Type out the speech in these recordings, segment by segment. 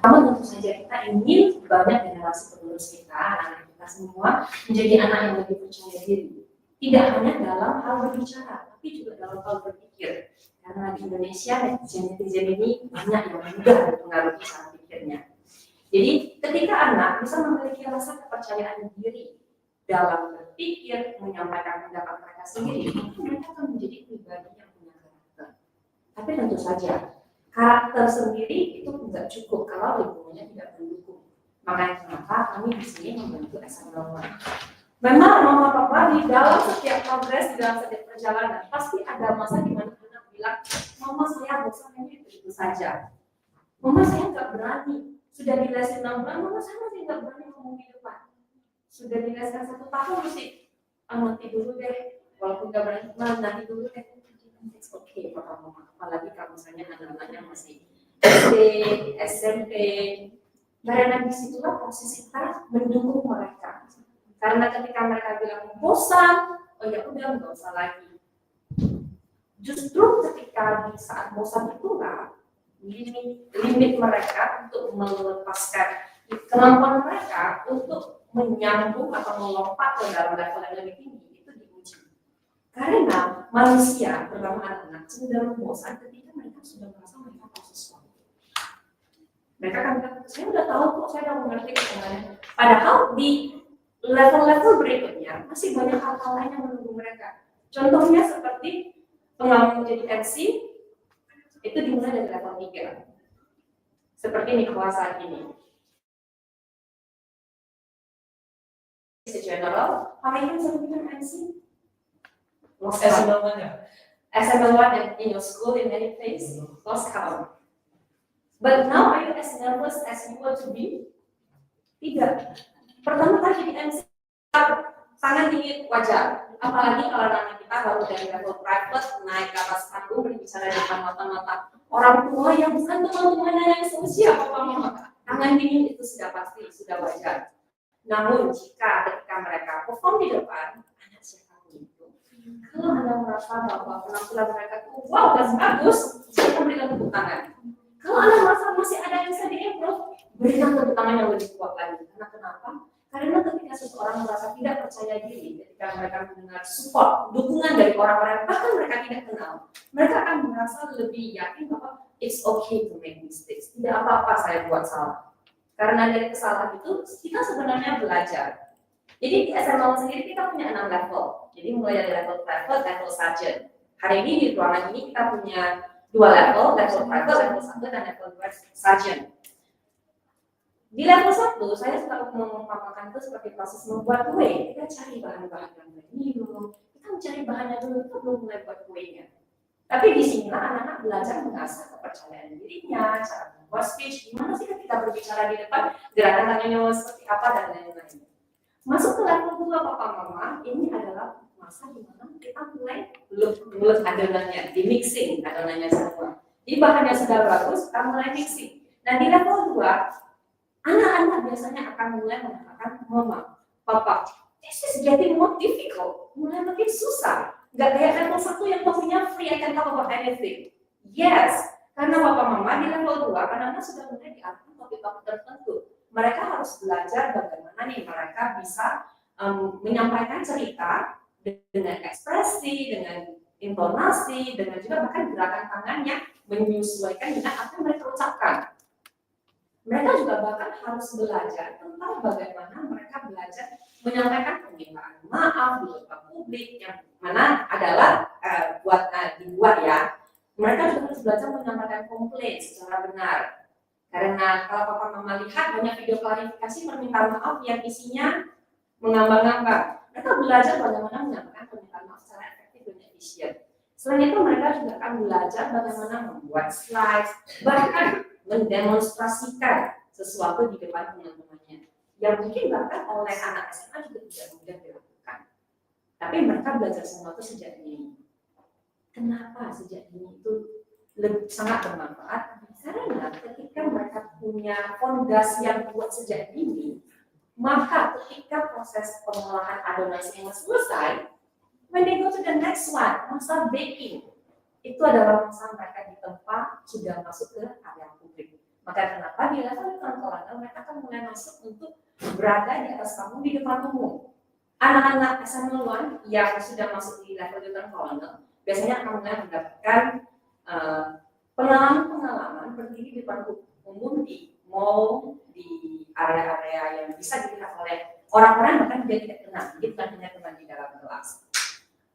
Pertama tentu saja kita ingin banyak generasi penerus kita, anak-anak kita semua menjadi anak yang lebih percaya diri. Tidak hanya dalam hal berbicara, tapi juga dalam hal berpikir. Karena di Indonesia netizen ini banyak yang mudah dipengaruhi cara pikirnya. Jadi ketika anak bisa memiliki rasa kepercayaan diri dalam berpikir, menyampaikan pendapat mereka sendiri, mereka akan menjadi pribadi yang punya karakter. Tapi tentu saja karakter sendiri itu tidak cukup kalau lingkungannya tidak mendukung. Makanya kenapa kami di sini membentuk SML. Memang mama papa di dalam setiap progres, di dalam setiap perjalanan pasti ada masa di mana anak bilang, mama saya bosan ini itu saja. Mama saya nggak berani. Sudah dilesin 6 bulan, mama saya masih nggak berani ngomong di depan. Sudah dileskan 1 tahun mesti nanti dulu deh. Walaupun nggak berani, nanti dulu deh. It's okay for kamu, apalagi kalau misalnya anak-anaknya masih SD, SMP, karena disitulah posisi kita mendukung mereka. Karena ketika mereka bilang bosan, oh ya udah nggak usah lagi. Justru ketika di saat bosan itulah limit mereka untuk melepaskan kemampuan mereka untuk menyambung atau melompat ke dalam level yang lebih tinggi. Karena manusia, terutama anak-anak, cenderung bosan ketika mereka sudah merasa mereka tahu sesuatu. Mereka akan bilang, saya udah tahu kok, saya udah mengerti semuanya. Padahal di level-level berikutnya masih banyak hal-hal lain yang menunggu mereka. Contohnya seperti pengalaman menjadi MC, itu dimulai dari level 3. Seperti Nikola saat ini. As a general, how many times have you been MC? SML1 in your school in any place, lost count. But now are you as nervous as you want to be? Tidak. Pertama kali di MC, sangat dingin wajar. Apalagi kalau anak kita baru dari level private naik ke atas panggung berbicara di depan mata-mata orang tua yang bukan teman-temannya yang seusia papa mama. Tangan dingin itu sudah pasti, sudah wajar. Namun jika ketika mereka perform di depan, anak siapa itu? Kalau Anda merasa bahwa penampilan mereka itu wow dan bagus, saya berikan tepuk tangan. Kalau Anda merasa masih ada yang bisa diimprove, berikan tepuk tangan yang lebih kuat lagi. Karena kenapa? Karena ketika seseorang merasa tidak percaya diri, ketika mereka mendengar support, dukungan dari orang-orang bahkan mereka tidak kenal, mereka akan merasa lebih yakin bahwa it's okay to make mistakes. Tidak apa-apa saya buat salah. Karena dari kesalahan itu kita sebenarnya belajar. Jadi di SML sendiri kita punya 6 level. Jadi mulai dari level private, level sergeant. Hari ini di ruangan ini kita punya 2 level private, level 1 dan level 2 sergeant. Di level 1 saya suka mengumpamakan itu seperti proses membuat kue. Kita cari bahan-bahan yang minum, kita mencari bahannya dulu, kita belum mulai buat kuenya. Tapi di sinilah anak-anak belajar mengasah kepercayaan dirinya, cara membuat speech, gimana sih ketika berbicara di depan, gerakan tangannya seperti apa dan lain-lain. Masuk ke level 2 papa mama, ini adalah masa di mana kita mulai mulut adonannya, di mixing adonannya semua. Di bahannya sudah bagus, kita mulai mixing. Nah di level 2, anak-anak biasanya akan mulai mengatakan, mama, papa, this is getting more difficult, mulai makin susah. Gak kayak level 1 yang topiknya free, I can talk about anything. Yes, karena papa mama di level 2, anak-anak sudah mulai diarahkan topik-topik tertentu. Mereka harus belajar bagaimana nih mereka bisa menyampaikan cerita dengan ekspresi, dengan intonasi, dengan juga bahkan gerakan tangannya menyesuaikan dengan apa yang mereka ucapkan. Mereka juga bahkan harus belajar tentang bagaimana mereka belajar menyampaikan permintaan maaf di depan publik yang mana adalah dibuat ya. Mereka juga harus belajar menyampaikan komplain secara benar. Karena kalau papa mama lihat banyak video klarifikasi permintaan maaf yang isinya mengambang-ambang. Mereka belajar bagaimana menyampaikan permintaan maaf secara efektif dan efisien. Selain itu mereka juga akan belajar bagaimana membuat slides, bahkan mendemonstrasikan sesuatu di depan teman-temannya. Yang mungkin bahkan oleh anak SMA juga tidak mudah dilakukan. Tapi mereka belajar semua itu sejak dini. Kenapa sejak dini itu sangat bermanfaat? Karena ketika mereka punya fondasi yang kuat sejak dini, maka ketika proses pengolahan adonan semua selesai, when they go to the next one, masa baking, itu adalah masa mereka di tempat sudah masuk ke area publik. Maka kenapa di level lingkungan kolonial mereka akan mulai masuk untuk berada di atas panggung di depan umum. Anak-anak SMA 1 yang sudah masuk di level lingkungan kolonial biasanya akan mulai mendapatkan pengalaman-pengalaman berdiri di depan umum di mall, di area-area yang bisa dilihat oleh orang-orang bahkan dia tidak kenal, dia bukan hanya teman di dalam kelas.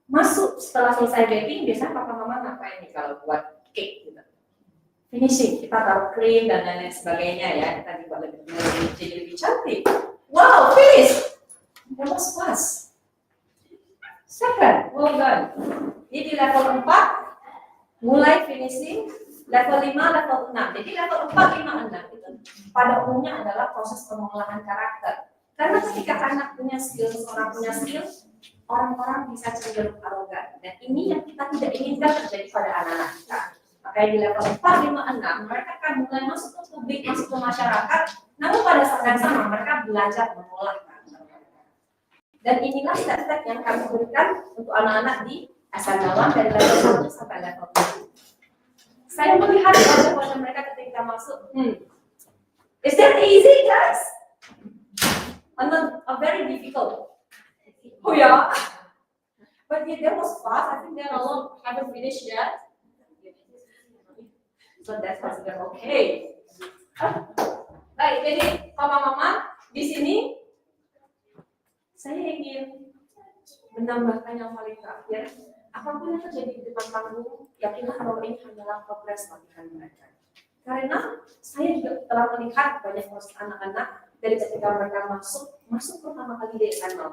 Masuk setelah selesai baking, biasanya papa mama ngapain nih kalau buat cake gitu. Finishing, kita taruh krim dan lain-lain sebagainya ya, kita dibuat lebih cantik. Wow, finish! That was fast. Second, well done. Ini di level 4, mulai finishing, level 5, level 6. Jadi level 4, 5, 6 itu pada umumnya adalah proses pengolahan karakter. Karena ketika anak punya skill, seorang punya skill, orang-orang bisa cenderung arogan. Dan ini yang kita tidak inginkan terjadi pada anak-anak kita. Makanya di level 4, 5, 6, mereka akan mulai masuk ke publik, masuk ke masyarakat, namun pada saat yang sama mereka belajar mengolah karakter mereka. Dan inilah step-step yang kami berikan untuk anak-anak di SMA 1 dari level 1 sampai level 7. Saya melihat wajah-wajah mereka ketika masuk. Is that easy, guys? A very difficult. Oh yeah, but yeah, that was fast. I think there are a lot haven't finished yet. So that's considered okay. Baik, jadi mama-mama di sini saya ingin menambahkan yang paling terakhir. Apapun yang terjadi di depan panggung, yakinlah bahwa ini hanyalah progres latihan mereka. Karena saya juga telah melihat banyak proses anak-anak dari ketika mereka masuk pertama kali di SMA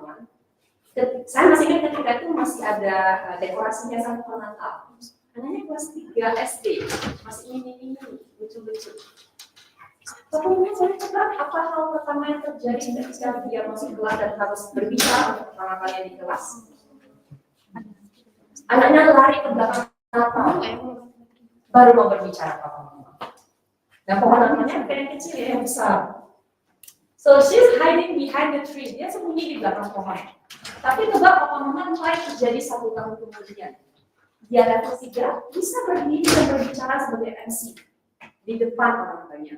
1. Saya masih ingat ketika itu masih ada dekorasinya sangat Natal. Anaknya kelas 3 SD, masih ini lucu-lucu. Kemudian saya cakap apa hal pertama yang terjadi ketika dia masuk kelas dan harus berbicara untuk pertama kali di kelas. Anaknya lari ke belakang Natal, baru mau berbicara apa-apa. Nah, pohon namanya yang kecil ya, yang besar. So she's hiding behind the tree, dia sembunyi di belakang pohon. Tapi coba papa mama mulai terjadi 1 tahun kemudian. Dia level 3 bisa berdiri dan berbicara sebagai MC di depan orang banyak.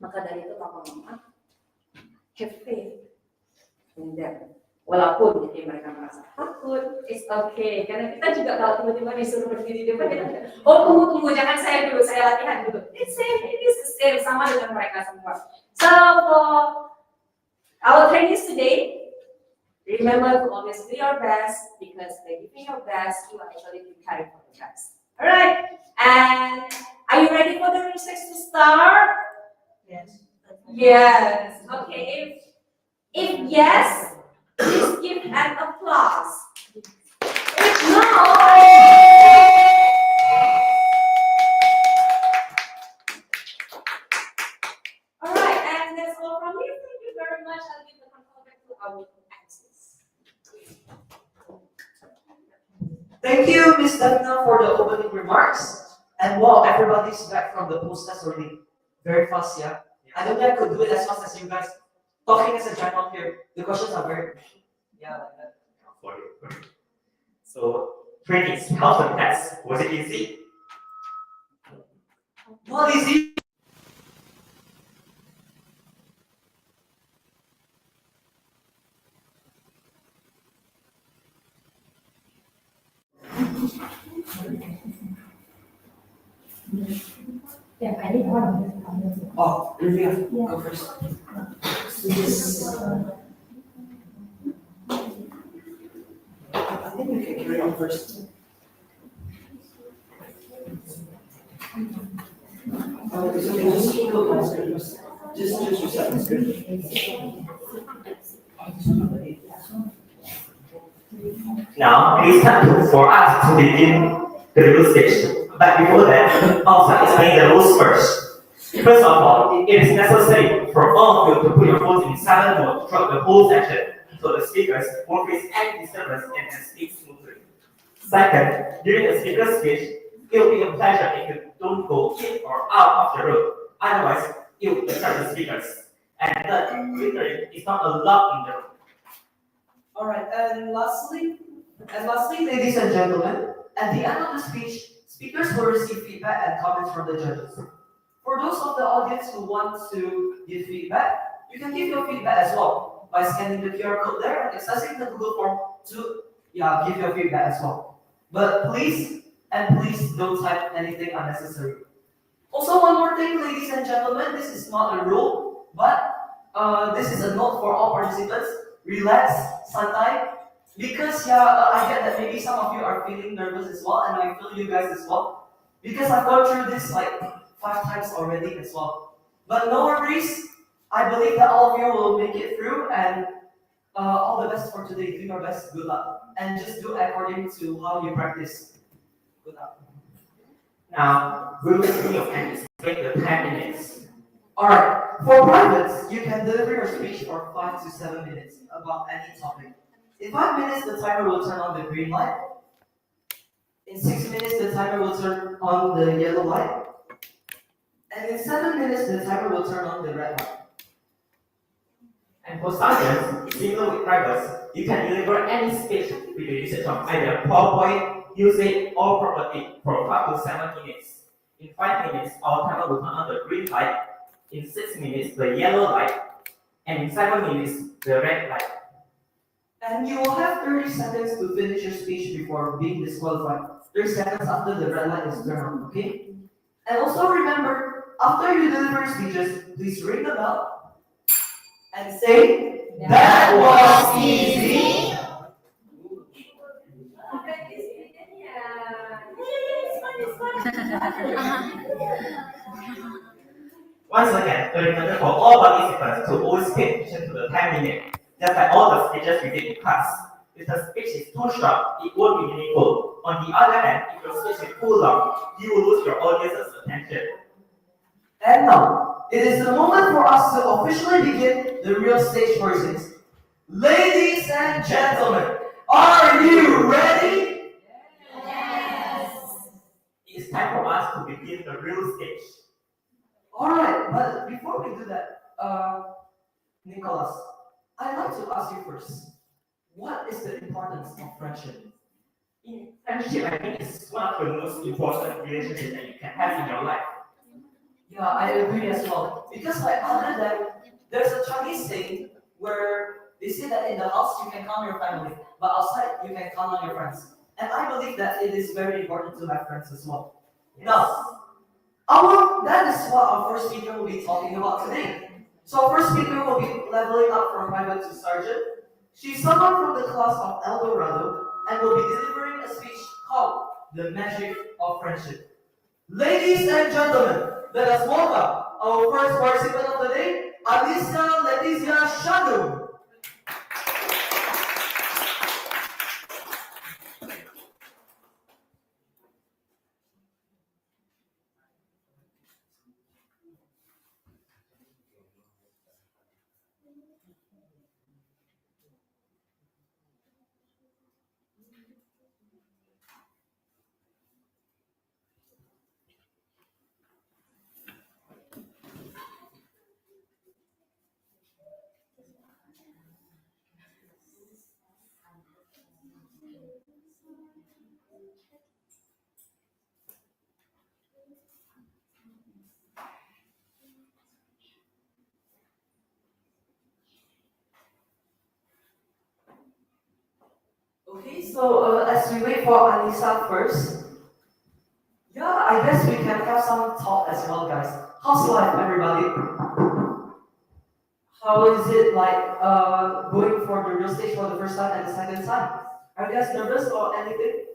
Maka dari itu papa mama have faith in them. Walaupun jadi mereka merasa takut, it's okay. Karena kita juga kalau tiba-tiba disuruh berdiri di depan, kita tidak, oh tunggu, jangan saya dulu, saya latihan dulu. It's safe, it is the same, sama dengan mereka semua. So for our trainees today, remember to always do your best, because by giving your best, you are actually preparing for the best. Alright, and are you ready for the research to start? Yes. Yes. Okay. If yes, please give an applause. If no, alright, and that's all from me. Thank you very much. I'll give the control back to our axis. Thank you, Ms. Davina, for the opening remarks. And wow, everybody's back from the post-test already. Very fast, yeah? I don't think I could do it as fast as you guys. Talking as a giant here, the questions are very, yeah, like that. For you. So, trainees, how's the test? Was it easy? Not easy. Yeah, I need one. Oh, Lyra, go first. I think we can carry on first. Oh, it's okay, just go first. Just yourself, it's good. Now, it is time for us to begin the rule stage. But before that, I'll explain the rules first. First of all, it is necessary for all of you to put your phones in silent mode throughout the whole session, so the speakers won't face any disturbance and can speak smoothly. Second, during the speaker's speech, it will be a pleasure if you don't go in or out of the room. Otherwise, it will disturb the speakers. And third, littering is not allowed in the room. Alright, and lastly, ladies and gentlemen, at the end of the speech, speakers will receive feedback and comments from the judges. For those of the audience who want to give feedback, you can give your feedback as well by scanning the QR code there and accessing the Google form to give your feedback as well. But please don't type anything unnecessary. Also, one more thing, ladies and gentlemen, this is not a rule, but this is a note for all participants. Relax, santai, because I get that maybe some of you are feeling nervous as well, and I feel you guys as well, because I've gone through this like 5 times already as well. But no worries, I believe that all of you will make it through, and all the best for today. Do your best, good luck, and just do according to how you practice. Good luck. Now, we will see your and explain the 10 minutes. Alright, for privates, you can deliver your speech for 5 to 7 minutes about any topic. In 5 minutes, the timer will turn on the green light. In 6 minutes, the timer will turn on the yellow light. And in 7 minutes, the timer will turn on the red light. And for sergeants, similar with privates, you can deliver any speech with the usage of either PowerPoint, usage, or property for 5 to 7 minutes. In 5 minutes, our timer will turn on the green light. In 6 minutes, the yellow light. And in 7 minutes, the red light. And you will have 30 seconds to finish your speech before being disqualified. 30 seconds after the red light is turned on, okay? And also remember, after you deliver speeches, please ring the bell and say, "That was easy." Once again, a reminder for all participants to always pay attention to the 10 minutes, just like all the speeches we did in class. If the speech is too short, it won't be meaningful. On the other hand, if your speech is too long, you will lose your audience's attention. And now, it is the moment for us to officially begin the real stage versions. Ladies and gentlemen, are you ready? It's time for us to begin the real stage. Alright, but before we do that, Nicholas, I'd like to ask you first, what is the importance of friendship? In friendship, I think it's one of the most important relationships that you can have in your life. Yeah, I agree as well. Because like other than, there's a Chinese saying where they say that in the house you can count on your family, but outside you can count on your friends. And I believe that it is very important to have friends as well. Yes. Now, that is what our first speaker will be talking about today. So our first speaker will be leveling up from private to sergeant. She's someone from the class of El Dorado and will be delivering a speech called The Magic of Friendship. Ladies and gentlemen, let us welcome our first participant of the day, Alisa Letizia Shanu. Okay, so as we wait for Alisa first, I guess we can have some talk as well, guys. How's life, everybody? How is it like going for the real stage for the first time and the second time? Are you guys nervous or anything?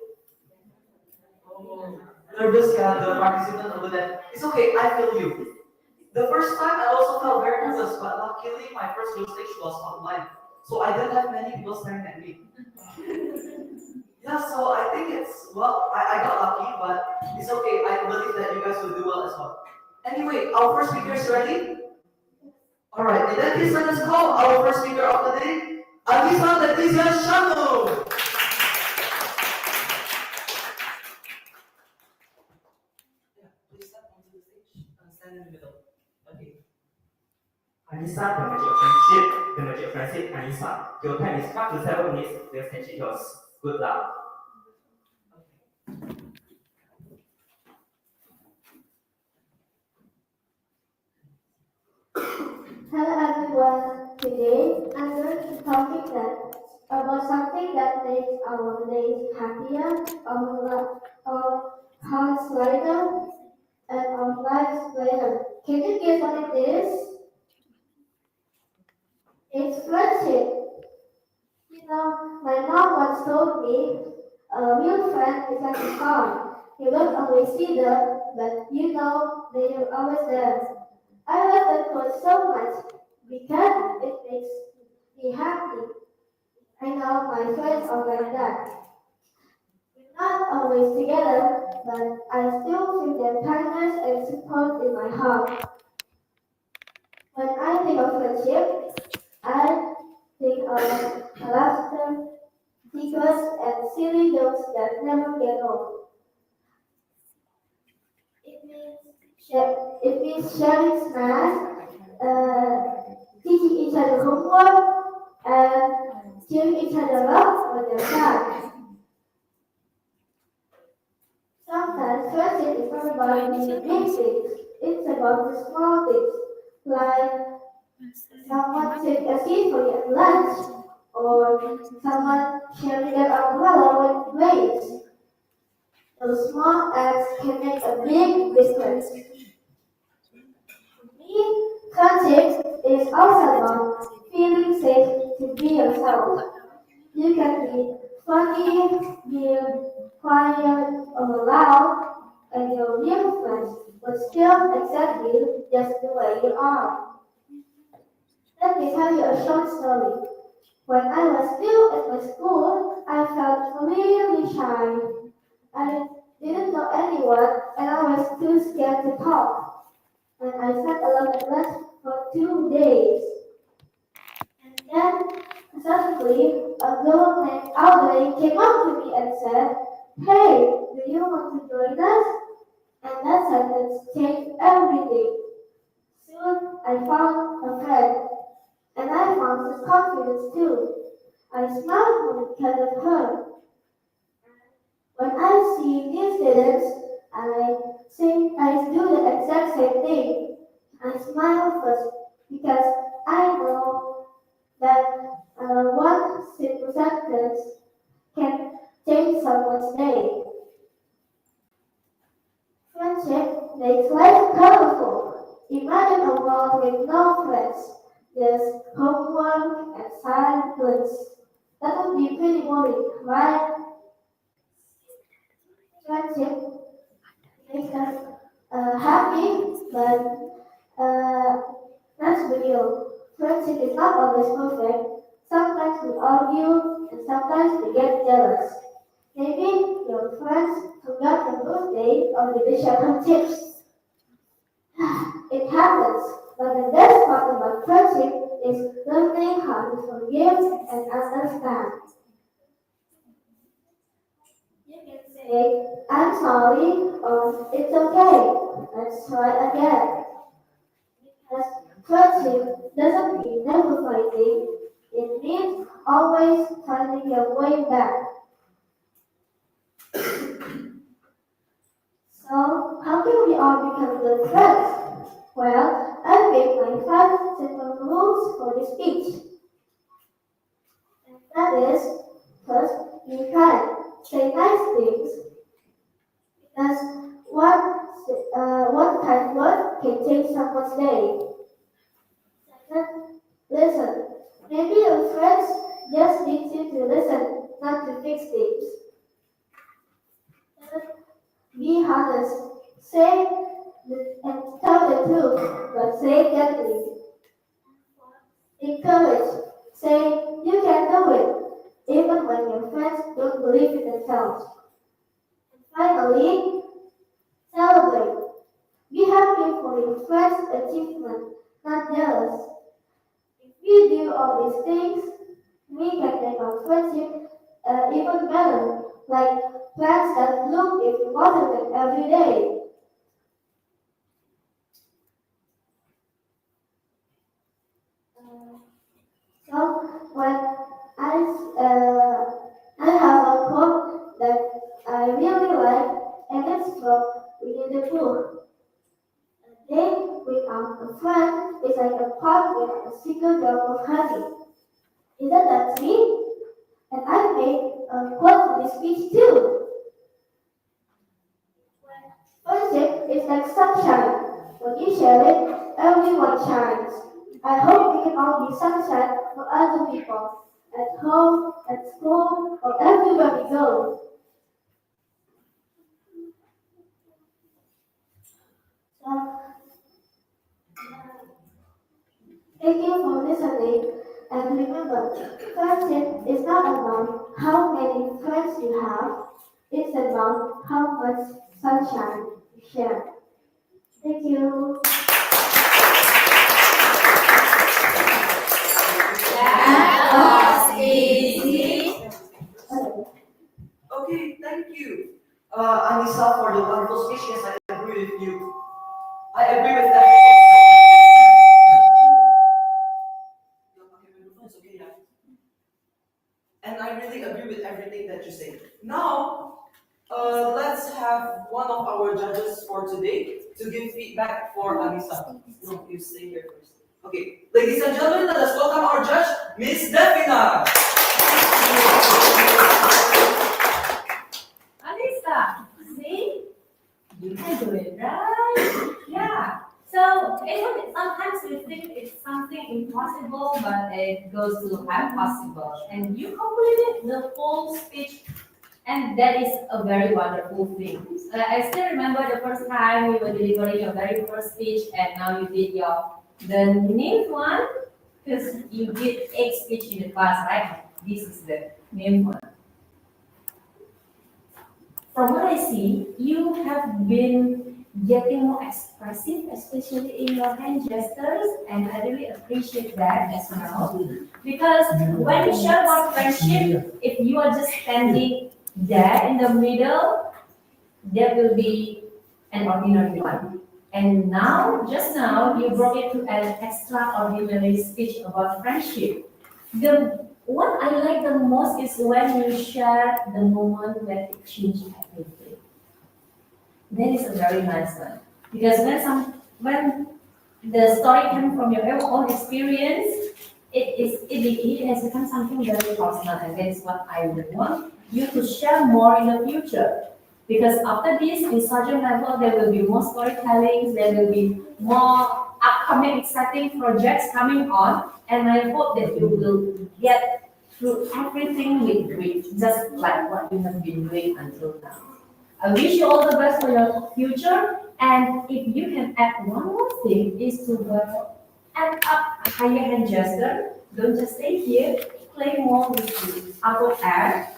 Nervous, the participant over there. It's okay, I feel you. The first time I also felt very nervous, but luckily my first real stage was online. So I didn't have many people staring at me. So I think I got lucky, but it's okay. I believe that you guys will do well as well. Anyway, our first speaker is ready? Alright, in that case, let us call our first speaker of the day, Alisa Letizia Shanu. Please step onto the stage and stand in the middle. Okay. Anissa, the magic of friendship, Anissa. Your time is 5 to 7 minutes. The stage is yours. Good luck. Hello everyone. Today I'm going to talk about something that makes our days happier, our hearts lighter, and our lives brighter. Can you guess what it is? It's friendship. My mom once told me a real friend is like a star. You don't always see them, but you know they are always there. I love that quote so much because it makes me happy. I know my friends are like that. We're not always together, but I still feel their kindness and support in my heart. When I think of friendship, I think of laughter, secrets, and silly jokes that never get old. It means, it means sharing snacks, teaching each other homework, and cheering each other up when they're sad. Sometimes friendship is not about the big things, it's about the small things, like someone saving a seat for you at lunch, or someone sharing their umbrella when it rains. Those small acts can make a big difference. For me, friendship is also about feeling safe to be yourself. You can be funny, be quiet, or loud, and your real friends, but still exactly just the way you are. Let me tell you a short story. When I was still at my school, I felt really shy. I didn't know anyone, and I was too scared to talk. And I sat alone at lunch for 2 days. And then suddenly, a girl named Audrey came up to me and said, "Hey, do you want to join us?" And that sentence changed everything. Soon, I found a friend, and I found some confidence too. I smiled because of her. When I see new students, I do the exact same thing. I smile first because I know that one simple sentence can change someone's day. Friendship makes life colorful. Imagine a world with no friends, just homework and silence. That would be pretty boring, right? Friendship makes us happy, but uh, that's real. Friendship is not always perfect. Sometimes we argue, and sometimes we get jealous. Maybe your friends forgot your birthday or didn't share some tips. It happens, but the best part about friendship is learning how to forgive and understand. You can say, "I'm sorry," or "It's okay. Let's try again." Because friendship doesn't mean never fighting. It means always finding your way back. So, how can we all become good friends? Well, I made my 5 simple rules for this speech. And that is, first, be kind. Say nice things. Because one kind word can change someone's day. Second, listen. Maybe your friends just need you to listen, not to fix things. Third, be honest. Say and tell the truth, but say gently. Encourage. Say you can do it, even when your friends don't believe in themselves. And finally, celebrate. Be happy for your friend's achievement, not jealous. If we do all these things, we can make our friendship even better, like plants that bloom if you water them every day. So when I I have a quote that I really like, and it's from Winnie the Pooh. A day without a friend is like a pot with a single drop of honey. Isn't that sweet? And I made a quote for this speech too. Friendship is like sunshine. When you share it, everyone shines. I hope we can all be sunshine for other people, at home, at school, or everywhere we go. So, thank you for listening. And remember, friendship is not about how many friends you have, it's about how much sunshine you share. Thank you. That was easy. Okay, thank you. Anissa, for the wonderful speech. Yes, I agree with you. I agree with that. It's okay, yeah. And I really agree with everything that you say. Now, let's have one of our judges for today to give feedback for Anissa. No, you stay here first. Okay, ladies and gentlemen, let us welcome our judge, Miss Devina. Anissa, see? You can do it, right? Yeah. So sometimes we think it's something impossible, but it goes to impossible. And you completed the whole speech, and that is a very wonderful thing. I still remember the first time you were delivering your very first speech, and now you did the named one, because you did 8 speech in the class, right? This is the named one. From what I see, you have been getting more expressive, especially in your hand gestures, and I really appreciate that as well. Because when you share about friendship, if you are just standing there in the middle, there will be an ordinary one. And now, just now, you brought it to an extraordinary speech about friendship. What I like the most is when you share the moment when it changed everything. That is a very nice one. Because when the story comes from your own experience, it has become something very personal, and that is what I would want you to share more in the future. Because after this, in sergeant level, there will be more storytellings, there will be more upcoming exciting projects coming on, and I hope that you will get through everything with grit, just like what you have been doing until now. I wish you all the best for your future, and if you can add one more thing, is to add up a higher hand gesture. Don't just stay here, play more with the upper air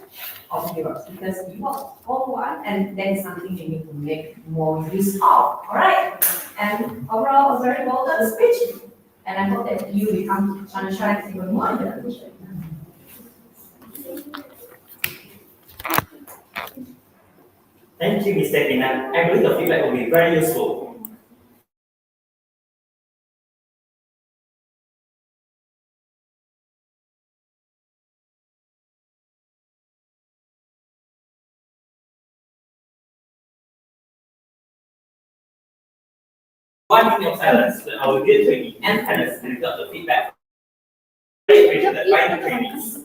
of yours, because you are all one, and that is something you need to make more use of. All right, and overall, a very well done speech, and I hope that you become sunshine even more in the future. Thank you, Mr. Tina. I believe the feedback will be very useful. One minute of silence, I will give to the end panelists and got the feedback. Very appreciated by the trainees.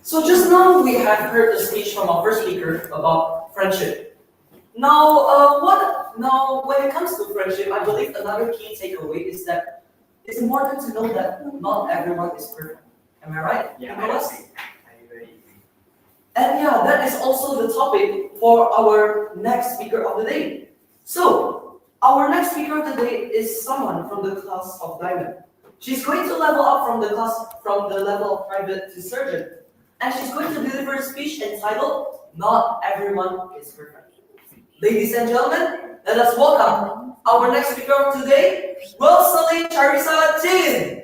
So just now we have heard the speech from our first speaker about friendship. Now, when it comes to friendship, I believe another key takeaway is that it's important to know that not everyone is perfect. Am I right? Yeah, Nicholas? I agree. And yeah, that is also the topic for our next speaker of the day. So, our next speaker of the day is someone from the class of Diamond. She's going to level up from the level of private to surgeon. And she's going to deliver a speech entitled Not Everyone is Perfect. Ladies and gentlemen, let us welcome our next speaker of today, Rosalie Charissa Jin.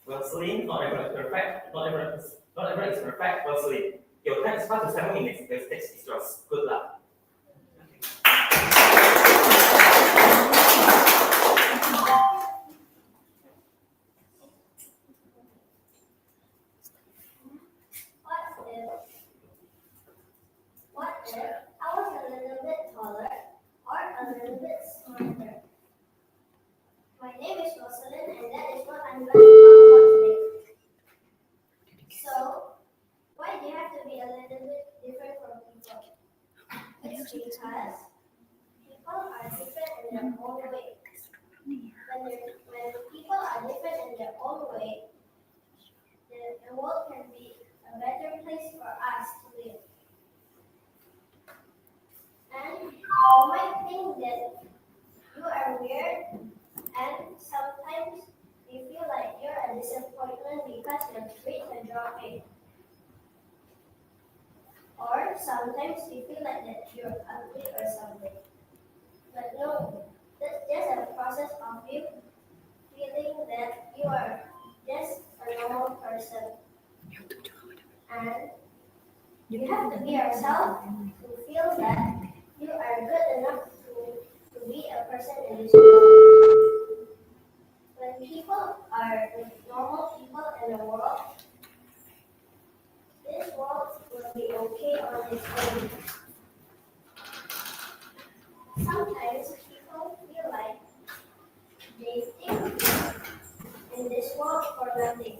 Well, Celine, not everyone is perfect. Not everyone is perfect. Well, Celine, your time is 5 to 7 minutes. The stage is yours. Good luck. What if I was a little bit taller or a little bit smarter? My name is Rosalind, and that is what I'm going to talk about today. So, why do you have to be a little bit different from people? It's because people are different in their own way. When people are different in their own way, the world can be a better place for us to live. And you might think that you are weird, and sometimes you feel like you're a disappointment because your grades are dropping. Or sometimes you feel like that you're ugly or something. But no, that's just a process of you feeling that you are just a normal person. And you have to be yourself to feel that you are good enough to be a person in this world. When people are with normal people in the world, this world will be okay on its own. Sometimes people feel like they think in this world for nothing.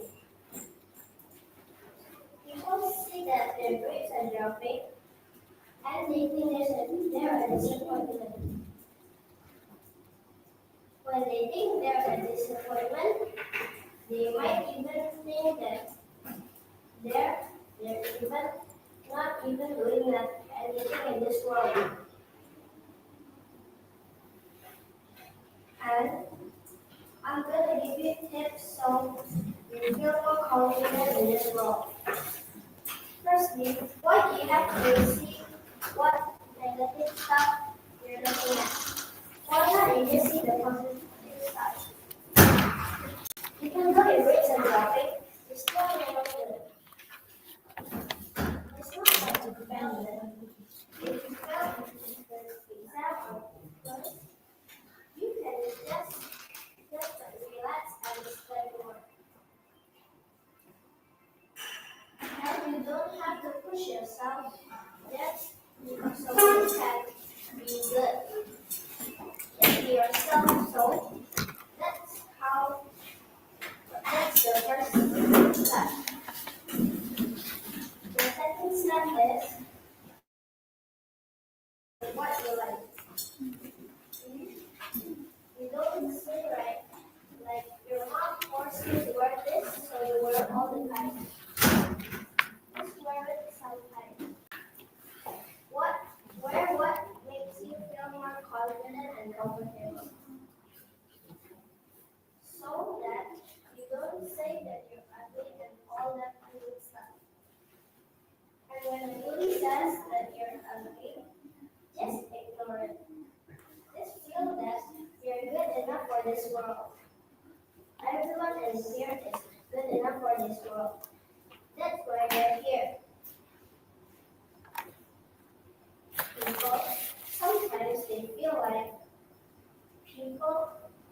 People see that their grades are dropping and they think they're a disappointment. When they think they're a disappointment, they might even think that they're even not even doing anything in this world. And I'm going to give you tips so you feel more confident in this world. Firstly, why do you have to see what negative stuff you're looking at? Why not you just see the positive stuff? Even though your grades are dropping, you're still never good. It's not like you failed it. If you failed the exam or first, you can just relax and study more. And you don't have to push yourself just so you can be good. Just be yourself. So that's the first step. The second step is what you like. You don't say like your mom forced you to wear this, so you wear it all the time. Just wear it sometimes. What makes you feel more confident and comfortable? So that you don't say that you're ugly and all that cool stuff. And when a bully says that you're ugly, just ignore it. Just feel that you're good enough for this world. Everyone is here is good enough for this world. That's why they're here. People, sometimes they feel like people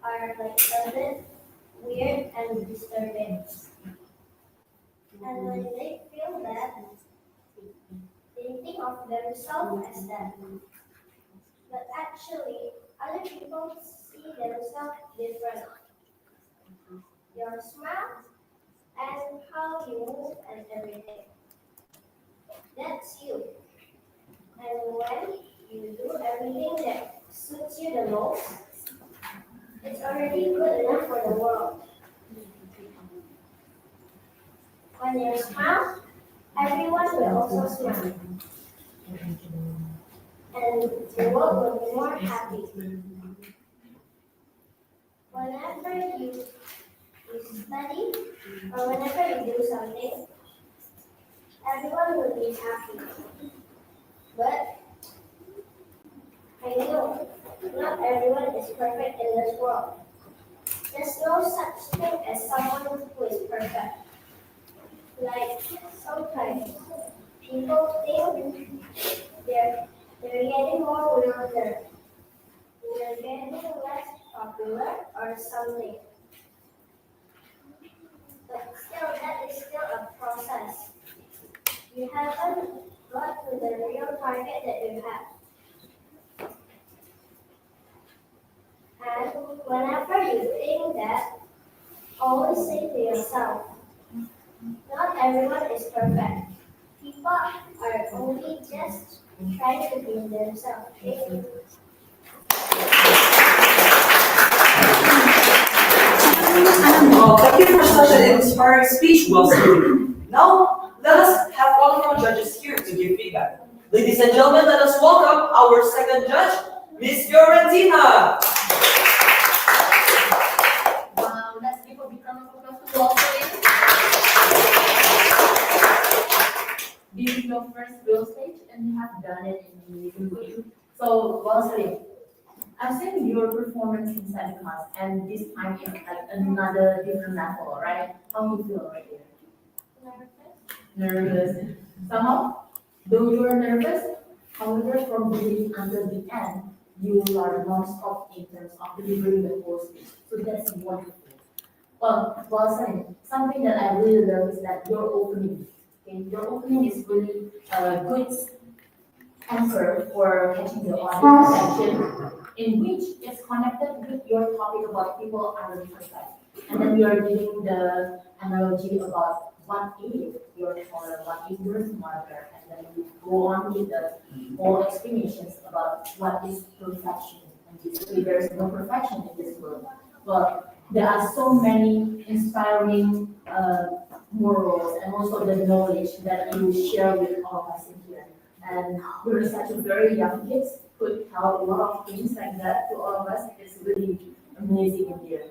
are like a bit weird and disturbing. And when they feel that, they think of themselves as that. But actually, other people see themselves different. your smile, and how you move and everything. That's you. And when you do everything that suits you the most, it's already good enough for the world. When you smile, everyone will also smile. And the world will be more happy. Whenever you study or whenever you do something, everyone will be happy. But I know not everyone is perfect in this world. There's no such thing as someone who is perfect. Like sometimes people think they're getting more wealthier, they're getting less popular or something. But still, that is still a process. You haven't got to the real target that you have. And whenever you think that, always say to yourself, not everyone is perfect. People are only just trying to be themselves. Okay? Thank you for such an inspiring speech, Wilson. Now, let us have all of our judges here to give feedback. Ladies and gentlemen, let us welcome our second judge, Miss Fiorentina. Let's give a big round of applause to Walter. This is your first real stage, and you have done it in really good way. So, Walter, I've seen your performance inside the class, and this time is like another different level, right? How you feel right here? Nervous. Somehow, though you are nervous, however, from beginning until the end, you are non-stop in terms of delivering the whole speech. So that's wonderful. Well said. Something that I really love is that your opening. Okay, your opening is really a good anchor for catching the audience attention, in which it's connected with your topic about people are perfect. And then you are giving the analogy about what is your color, what is your smarter, and then you go on with the whole explanations about what is perfection. And basically, there is no perfection in this world. But there are so many inspiring morals and also the knowledge that you share with all of us in here. And you're such a very young kids, could tell a lot of things like that to all of us. It's really amazing in here.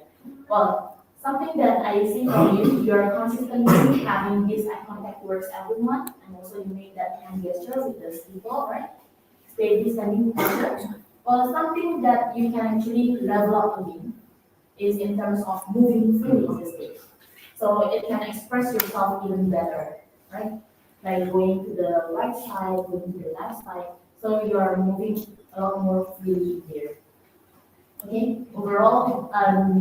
Well, something that I see from you, you're consistently having this eye contact towards everyone, and also you make that hand gesture with those people, right? Steady standing posture. Well, something that you can actually level up again is in terms of moving freely on the stage. So it can express yourself even better, right? Like going to the right side, going to the left side. So you are moving a lot more freely here. Okay, overall,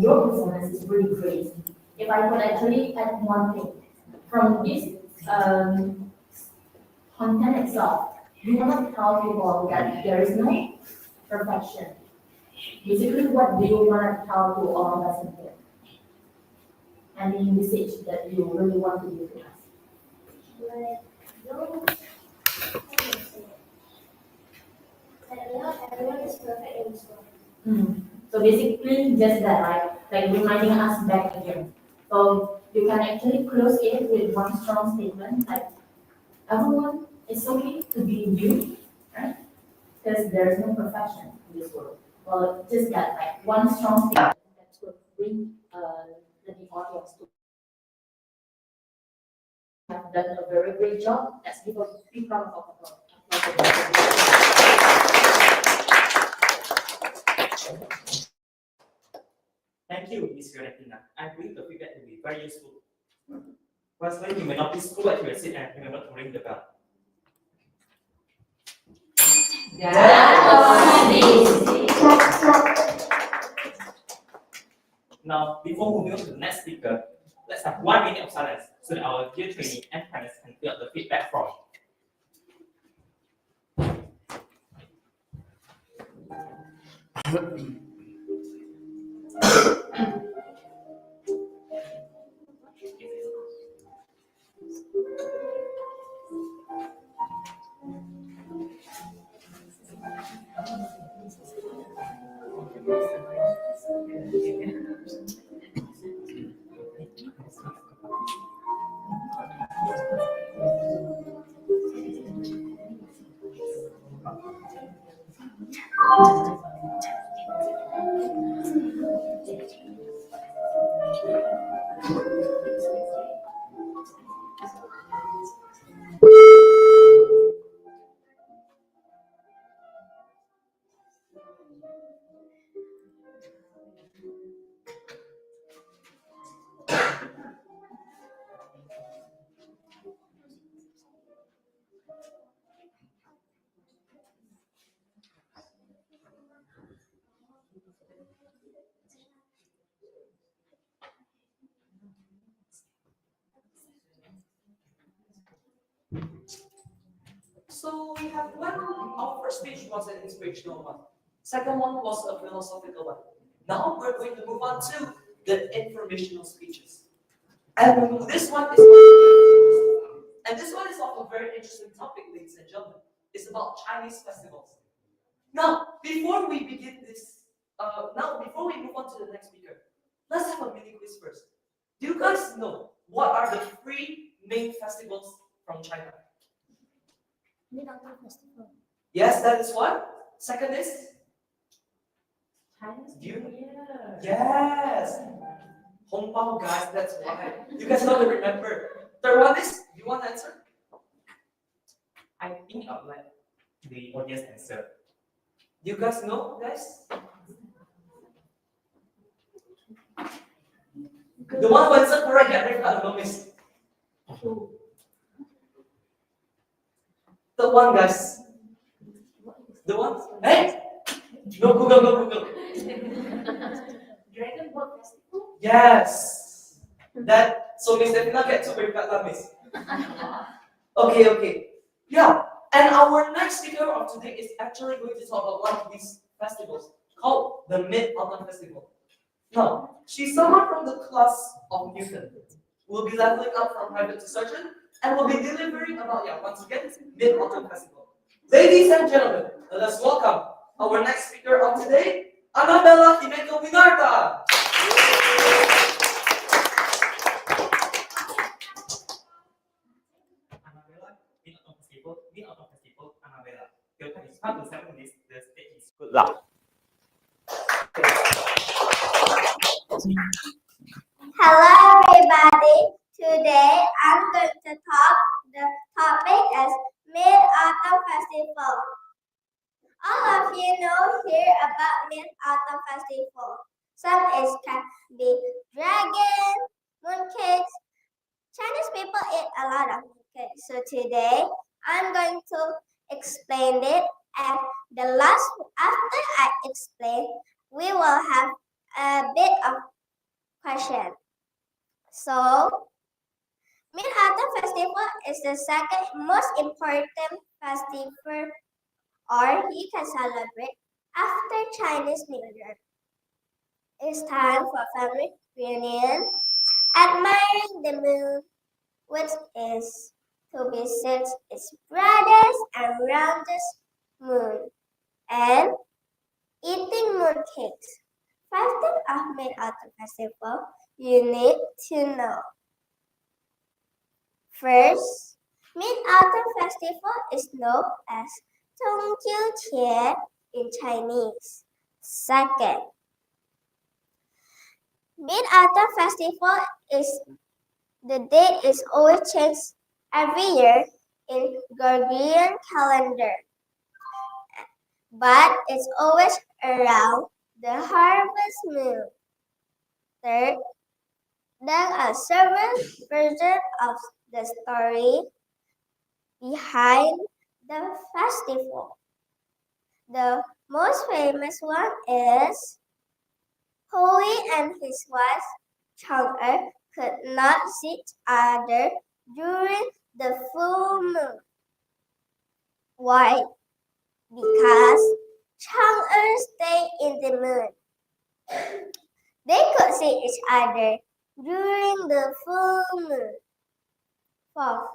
your performance is really great. If I could actually add one thing from this content itself, you want to tell people that there is no perfection. Basically, what do you want to tell to all of us in here? Any message that you really want to give to us? Like, don't that not everyone is perfect in this world. So basically, just that, right? Like reminding us back again. So you can actually close it with one strong statement, like everyone, it's okay to be you, right? Because there's no perfection in this world. Well, just that, like one strong statement that could bring the audience to have done a very great job. Let's give a big round of applause. Thank you, Ms. Fiorentina. I believe the feedback will be very useful. Firstly, you may not be school at your seat and remember to ring the bell. Now, before moving on to the next speaker, let's have 1 minute of silence so that our dear trainee and panelists can feel the feedback from. So we have one. Our first speech was an inspirational one. Second one was a philosophical one. Now we're going to move on to the informational speeches. And this one is of a very interesting topic, ladies and gentlemen. It's about Chinese festivals. Now, before we begin this, before we move on to the next speaker, let's have a mini quiz first. Do you guys know what are the three main festivals from China? Mid-Autumn Festival. Yes, that is one. Second is? Chinese Do you- New Year. Yes. Hong Bao, guys, that's why. You guys got to remember. Third one is? Do you want to answer? I think I'd like the audience answer. Do you guys know, guys? The one who answered correct, get ready for the miss. The one, guys. The one? Hey! No Google, no Google. Dragon Boat Festival. Yes. That, so Miss Devina get to berkat lah, Miss. Okay. Yeah. And our next speaker of today is actually going to talk about one of these festivals called the Mid-Autumn Festival. Now, she's someone from the class of Newton. Will be leveling up from private to sergeant and will be delivering about, once again, Mid-Autumn Festival. Ladies and gentlemen, let us welcome our next speaker of today, Annabella Himeko Winarta. Annabella, Mid-Autumn Festival, Annabella. Your time is 5 to 7 minutes. The stage is good luck. Hello everybody. Today I'm going to talk. The topic is Mid-Autumn Festival. All of you know here about Mid-Autumn Festival. Some is can be dragon, mooncakes. Chinese people eat a lot of mooncakes. So today I'm going to explain it, and after I explain, we will have a bit of question. So, Mid-Autumn Festival is the second most important festival, or you can celebrate after Chinese New Year. It's time for family reunion, admiring the moon, which is to visit its brightest and roundest moon, and eating mooncakes. 5 things of Mid-Autumn Festival you need to know. First, Mid-Autumn Festival is known as Tongjiu in Chinese. Second, Mid-Autumn Festival the date is always changed every year in Gregorian calendar, but it's always around the harvest moon. Third, there are several versions of the story behind the festival. The most famous one is Hui and his wife Chang'er could not see each other during the full moon. Why? Because Chang'er stayed in the moon. They could see each other during the full moon. Fourth,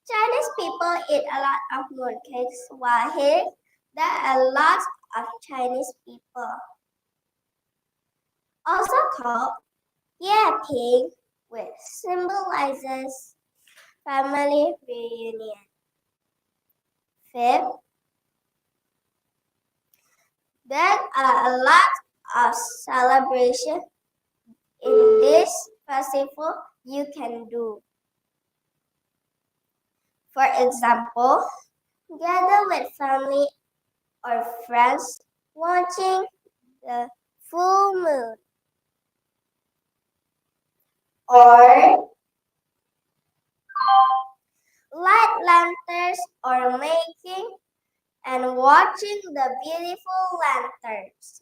Chinese people eat a lot of mooncakes, while here there are lots of Chinese people. Also called Yaping, which symbolizes family reunion. Fifth, There are a lot of celebration in this festival you can do. For example, gather with family or friends watching the full moon, or light lanterns, or making and watching the beautiful lanterns.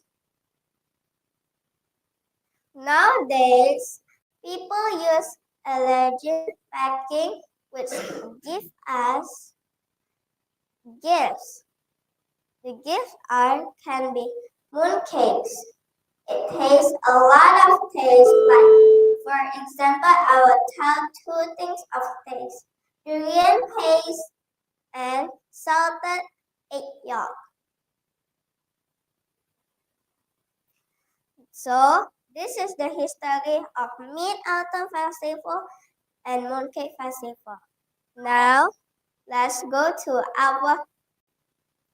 Nowadays, people use elegant packing which give us gifts. The gifts can be mooncakes. It tastes a lot of taste. Like, for example, I will tell two things of taste: durian paste and salted egg yolk. So this is the history of Mid-Autumn Festival and Mooncake Festival. Now let's go to our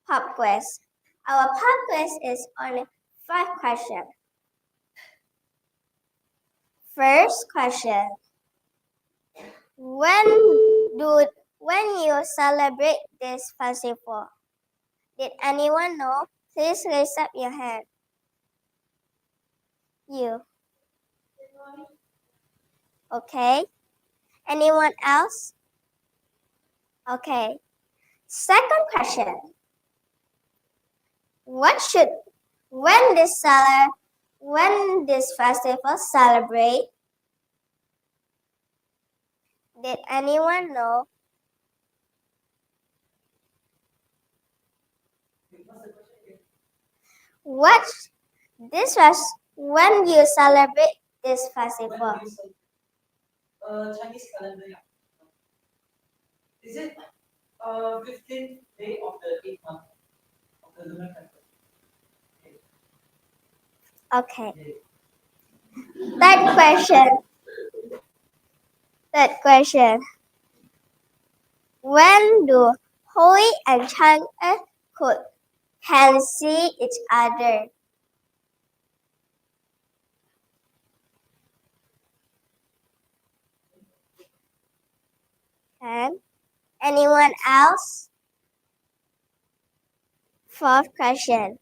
pop quiz. Our pop quiz is only 5 questions. First question: When you celebrate this festival? Did anyone know? Please raise up your hand. You. Okay. Anyone else? Okay. Second question: when this festival celebrate? Did anyone know? What this was when you celebrate this festival? Chinese calendar. Is it 15th day of the 8th month of the lunar calendar? Okay. Third question. When do Hui and Chang'e can see each other? And anyone else? Fourth question.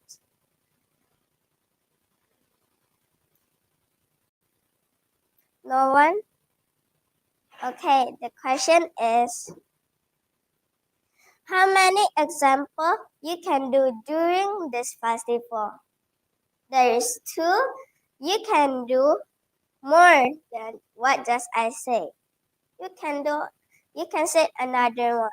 No one? Okay, the question is, how many examples you can do during this festival? There is 2. You can do more than what just I say. You can say another one.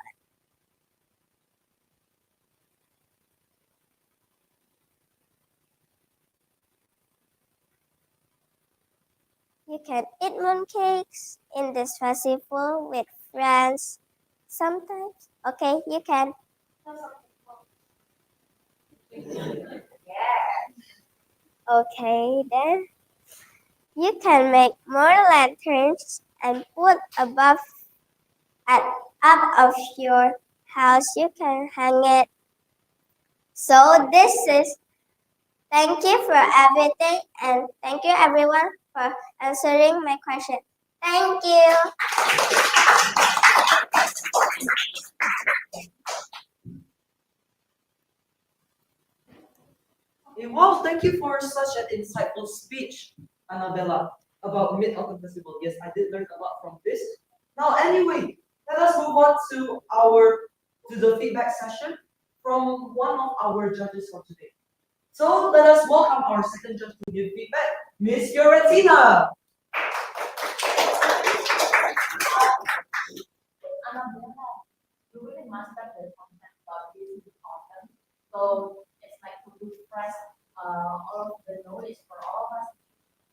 You can eat mooncakes in this festival with friends sometimes. Okay, you can. Okay, then you can make more lanterns and put up of your house. You can hang it. So this is thank you for everything, and thank you everyone for answering my question. Thank you. Wow, thank you for such an insightful speech, Annabella, about Mid-Autumn Festival. Yes, I did learn a lot from this. Now, anyway, let us move on to the feedback session from one of our judges for today. So let us welcome our second judge to give feedback, Miss Fiorentina. Annabella, you really mastered the content about this autumn. So it's like to refresh all of the knowledge for all of us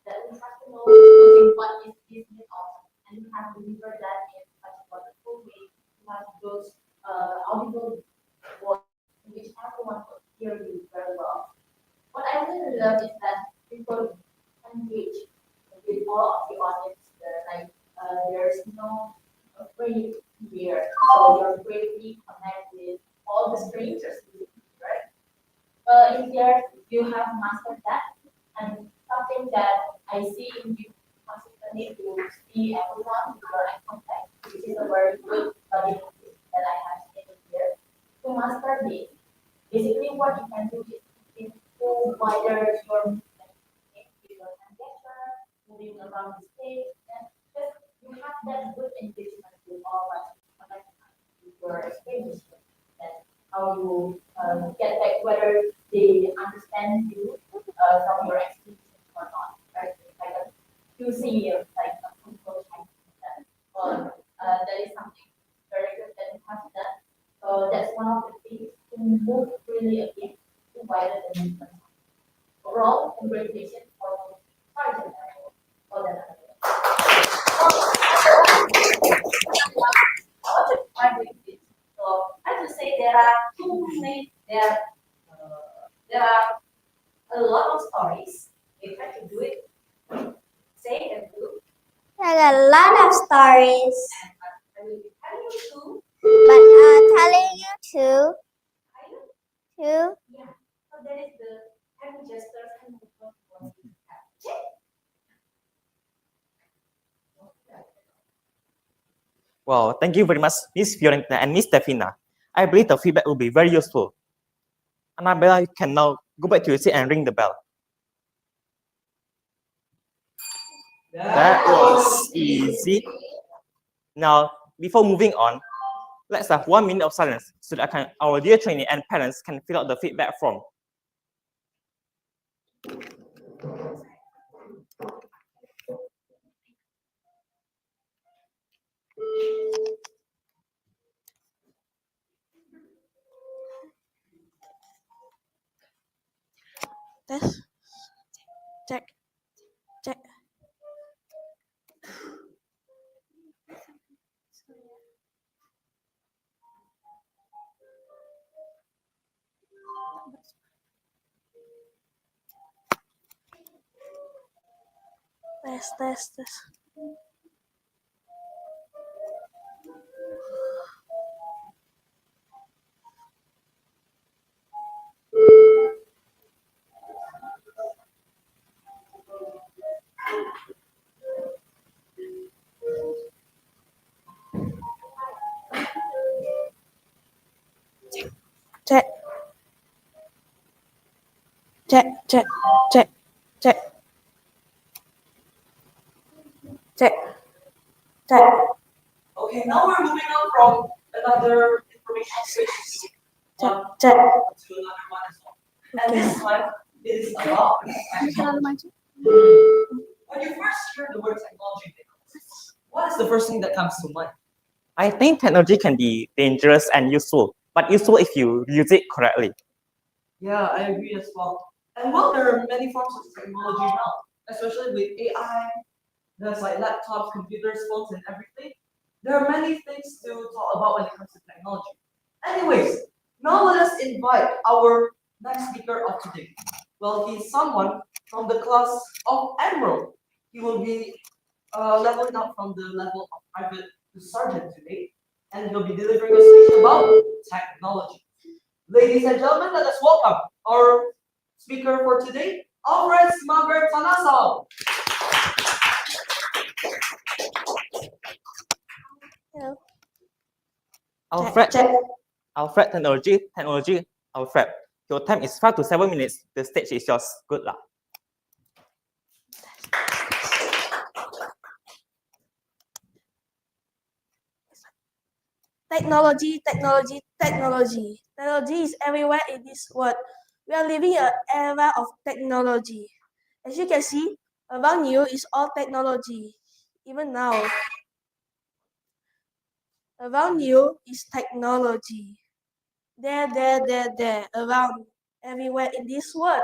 that we have to know what is this mid autumn, and we have to deliver that in such a wonderful way. We have those audible voice in which everyone could hear you very well. What I really love is that people engage with all of the audience there. Like there's no afraid here, so you're bravely connect with all the strangers, right? In there, you have mastered that, and something that I see in you consistently to see everyone with your eye contact, which is a very good body language that I have seen here. To master this, basically what you can do is to wider your movement, with your hand gesture, moving around the stage, and just you have that good engagement with all what you connect with your experience, and how you get back whether they understand you from your experience or not, right? Like a QC, like a control check, or that is something very good that you have done. So that's one of the things to move really again to wider the movement. Overall, congratulations for sergeant for that. Why doing this? So I have to say there are there are a lot of stories. We try to do it, say and do. There are a lot of stories, I will be telling you two. but telling you to Yeah. So that is the hand gestures and movement we want to have. Okay? Well, thank you very much, Miss Fiorentina and Miss Stefina. I believe the feedback will be very useful. Annabella, you can now go back to your seat and ring the bell. That was easy. Now, before moving on, let's have 1 minute of silence so that our dear trainee and parents can fill out the feedback form. Test. Check. Check. Test. Check. Check. Check. Check. Check. Check. Check. Okay, now we're moving on from another information switch Check. one Check. to another one as well. And this time it is about technology. When you first hear the word technology, what is the first thing that comes to mind? I think technology can be dangerous and useful, but useful if you use it correctly. Yeah, I agree as well. And well, there are many forms of technology now, especially with AI. There's like laptops, computers, phones, and everything. There are many things to talk about when it comes to technology. Anyways, now let us invite our next speaker of today. Well, he's someone from the class of Admiral. He will be leveling up from the level of private to sergeant today, and he'll be delivering a speech about technology. Ladies and gentlemen, let us welcome our speaker for today, Alfred Smaver Tanasal. Hello. Alfred, Check. Alfred, technology, Alfred. Your time is 5 to 7 minutes. The stage is yours. Good luck. Technology is everywhere in this world. We are living an era of technology. As you can see, around you is all technology. Even now, around you is technology. There, around, everywhere in this world.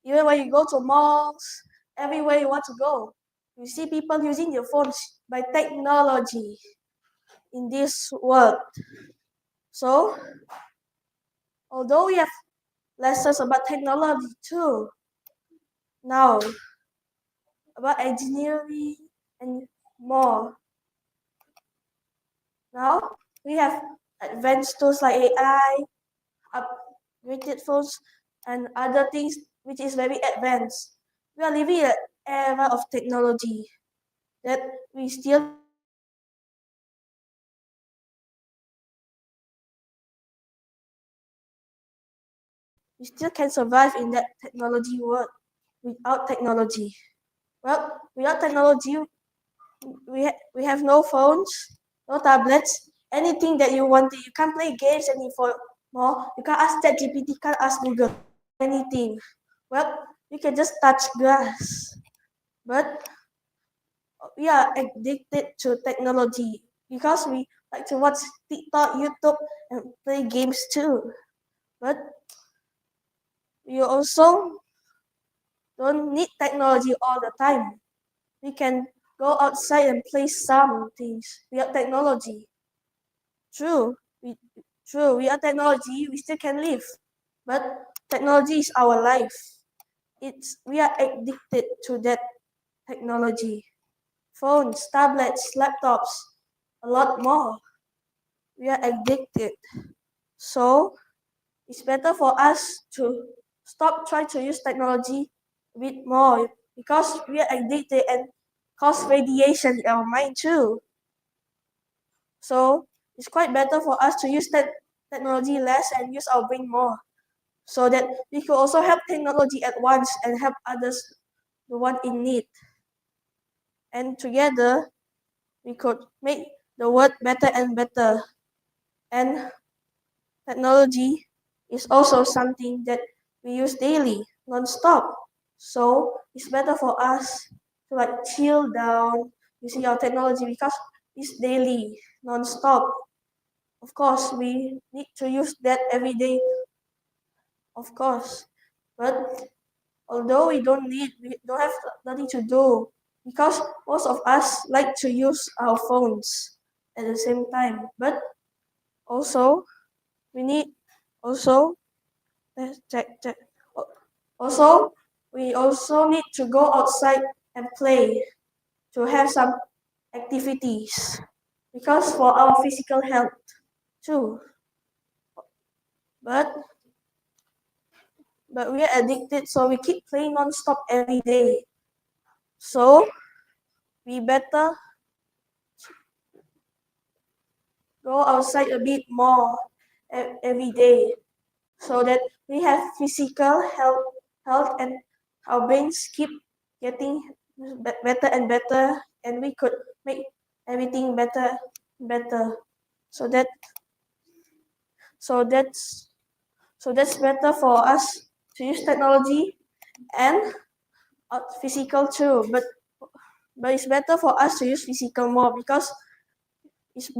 Even when you go to malls, everywhere you want to go, you see people using their phones by technology in this world. So, although we have lessons about technology too, now about engineering and more. Now we have advanced tools like AI, upgraded phones, and other things which is very advanced. We are living in an era of technology that we still can survive in that technology world without technology. Well, without technology, we have no phones, no tablets, anything that you want. You can't play games anymore. You can't ask ChatGPT, can't ask Google anything. Well, you can just touch grass. But we are addicted to technology because we like to watch TikTok, YouTube, and play games too. But we also don't need technology all the time. We can go outside and play some things without technology. True, we, true, without technology, we still can live. But technology is our life. We are addicted to that technology. Phones, tablets, laptops, a lot more. We are addicted. So it's better for us to stop trying to use technology a bit more because we are addicted and cause radiation in our mind too. So it's quite better for us to use that technology less and use our brain more, so that we could also help technology at once and help others, the one in need. And together we could make the world better and better. And technology is also something that we use daily, non-stop. So it's better for us to like chill down using our technology because it's daily, non-stop. Of course, we need to use that every day, of course. But although we don't have nothing to do because most of us like to use our phones at the same time. But also, we need also let's check. Also, we also need to go outside and play to have some activities because for our physical health too. But we are addicted, so we keep playing non-stop every day. So we better go outside a bit more every day so that we have physical health and our brains keep getting better and better, and we could make everything better. So that so that's so that's better for us to use technology and physical too. But it's better for us to use physical more because it's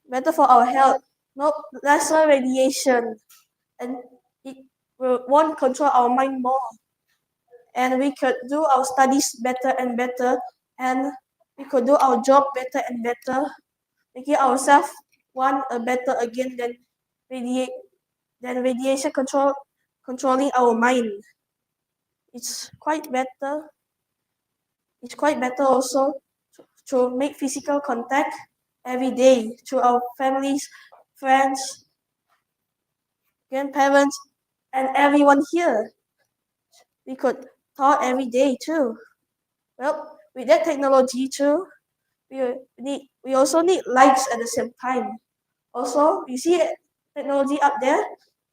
better for our health. No lesser radiation, and it won't control our mind more. And we could do our studies better and better, and we could do our job better and better, making ourselves one better again than radiation controlling our mind. It's quite better. It's quite better also to make physical contact every day to our families, friends, grandparents, and everyone here. We could talk every day too. Well, with that technology too, we also need lights at the same time. Also, you see technology up there,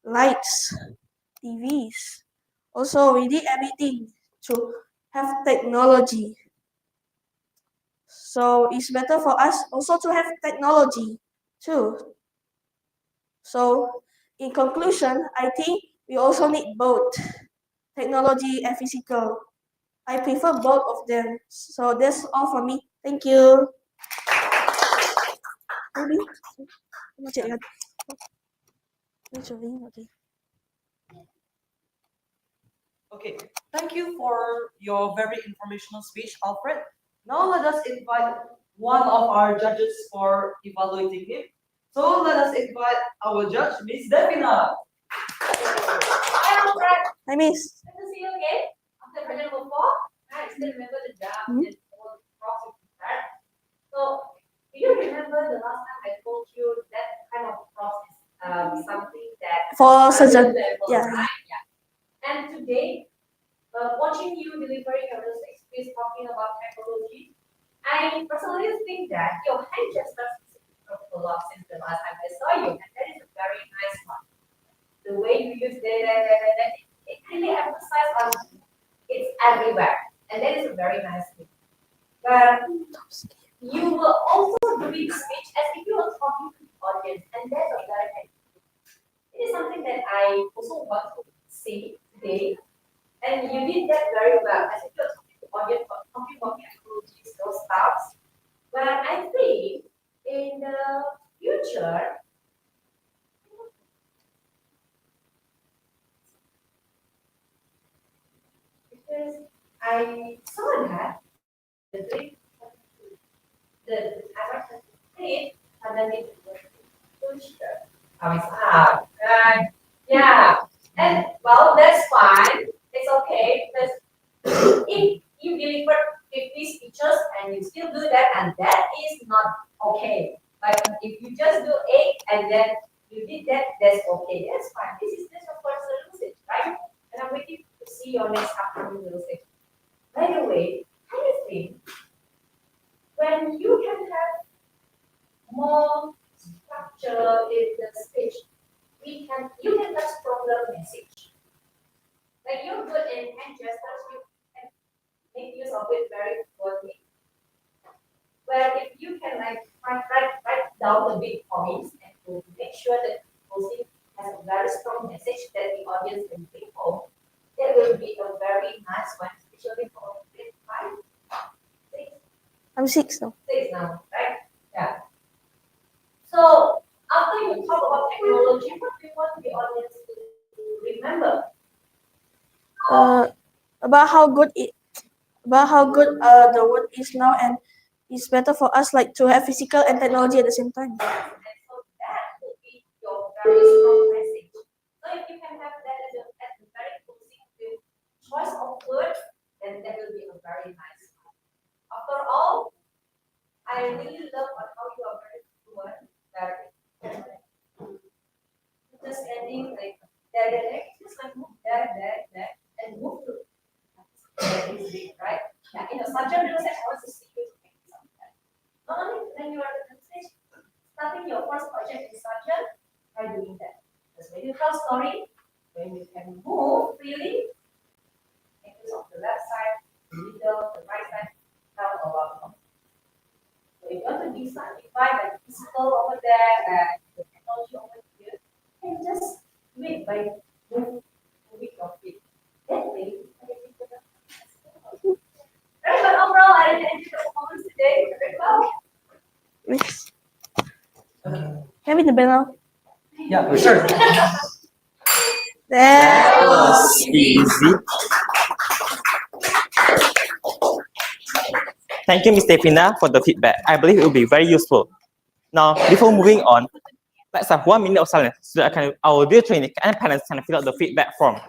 lights, TVs. Also, we need everything to have technology. So it's better for us also to have technology too. So in conclusion, I think we also need both technology and physical. I prefer both of them. So that's all for me. Thank you. Okay, thank you for your very informational speech, Alfred. Now let us invite one of our judges for evaluating him. So let us invite our judge, Miss Devina. Hi, Alfred. Hi, Miss. Good to see you again. After project number 4, I still remember the draft and all the process prepared. So, do you remember the last time I told you that kind of process, something that For surgeon, yeah. right? Yeah. today, watching you delivering your speech talking about technology, I personally think that your hand gestures improved a lot since the last time I saw you, and that is a very nice one. The way you use that, it really emphasizes on it's everywhere, and that is a very nice thing. But you will also do the speech as if you were talking to the audience, and that's a very nice thing. It is something that I also want to see today, and you did that very well, as if you were talking to the audience, talking about technologies, those stuff. But I think in the future, because I saw that the three, the camera can play and then it will push the thumbs up. And yeah, and well, that's fine. It's okay because if you deliver 50 speeches and you still do that, and that is not okay. But if you just do 8 and then you did that, that's okay. That's fine. This is just your personal usage, right? And I'm waiting to see your next upcoming usage. By the way, I think when you can have more structure in the speech, you can have stronger message. Like you're good in hand gestures, you can make use of it very fluently. Where if you can like write down the big points and to make sure that the has a very strong message that the audience can take home, that will be a very nice one, especially for grade 5, 6, I'm 6 now. 6 now, right? Yeah. So after you talk about technology, what do you want the audience to remember? About how good the world is now, and it's better for us like to have physical and technology at the same time. And so that will be your very strong message. So if you can have that as a very closing with choice of words, then that will be a very nice one. After all, I really love how you are very fluent, very just standing like there, just like move there, and move to that is it, right? Yeah, in a subject research, I want to see you to make something. Not only when you are at the stage, starting your first project in subject, try doing that. Because when you tell story, when you can move freely, make use of the left side, the middle, the right side, tell a lot. So if you want to design, divide like physical over there and the technology over here, you can just do it by moving your feet. That way, right, but overall, I enjoyed the performance today very well. Yes. Can we the bell now? Yeah, sure. That was easy. Thank you, Ms. Stefina, for the feedback. I believe it will be very useful. Now, before moving on, let's have 1 minute of silence so that our dear trainees and parents can fill out the feedback form.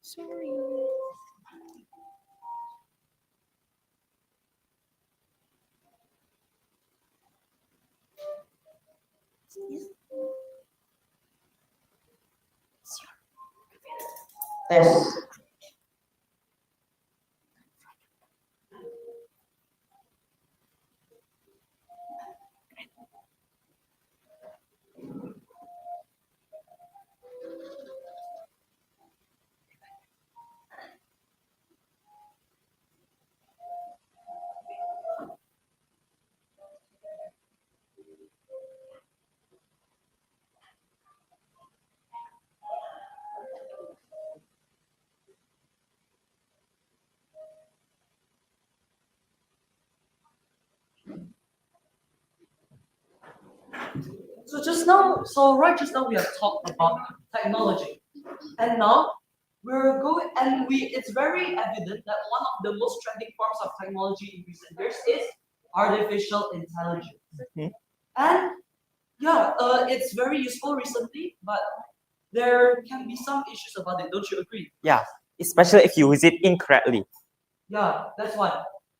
Sorry. Yes. Just now we have talked about technology, and now it's very evident that one of the most trending forms of technology in recent years is artificial intelligence. Mhm. And yeah, it's very useful recently, but there can be some issues about it, don't you agree? Yeah, especially if you use it incorrectly. Yeah, that's one.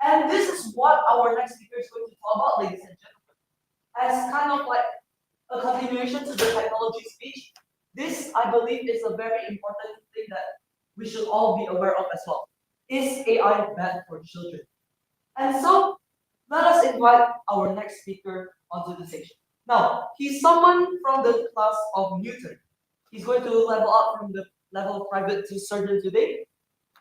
And this is what our next speaker is going to talk about, ladies and gentlemen. As kind of like a continuation to the technology speech, this, I believe, is a very important thing that we should all be aware of as well. Is AI bad for children? And so, let us invite our next speaker onto the stage. Now, he's someone from the class of Newton. He's going to level up from the level of private to surgeon today.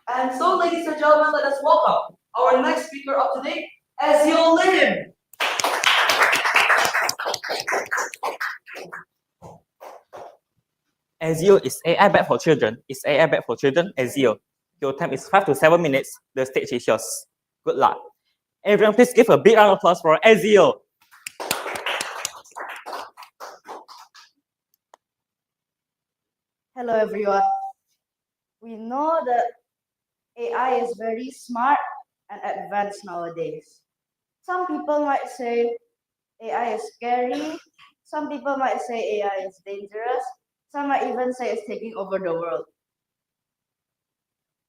And so, ladies and gentlemen, let us welcome our next speaker of today, Ezio Lim. Ezio is AI bad for children. Is AI bad for children? Ezio. Your time is 5 to 7 minutes. The stage is yours. Good luck. Everyone, please give a big round of applause for Ezio. Hello everyone. We know that AI is very smart and advanced nowadays. Some people might say AI is scary. Some people might say AI is dangerous. Some might even say it's taking over the world.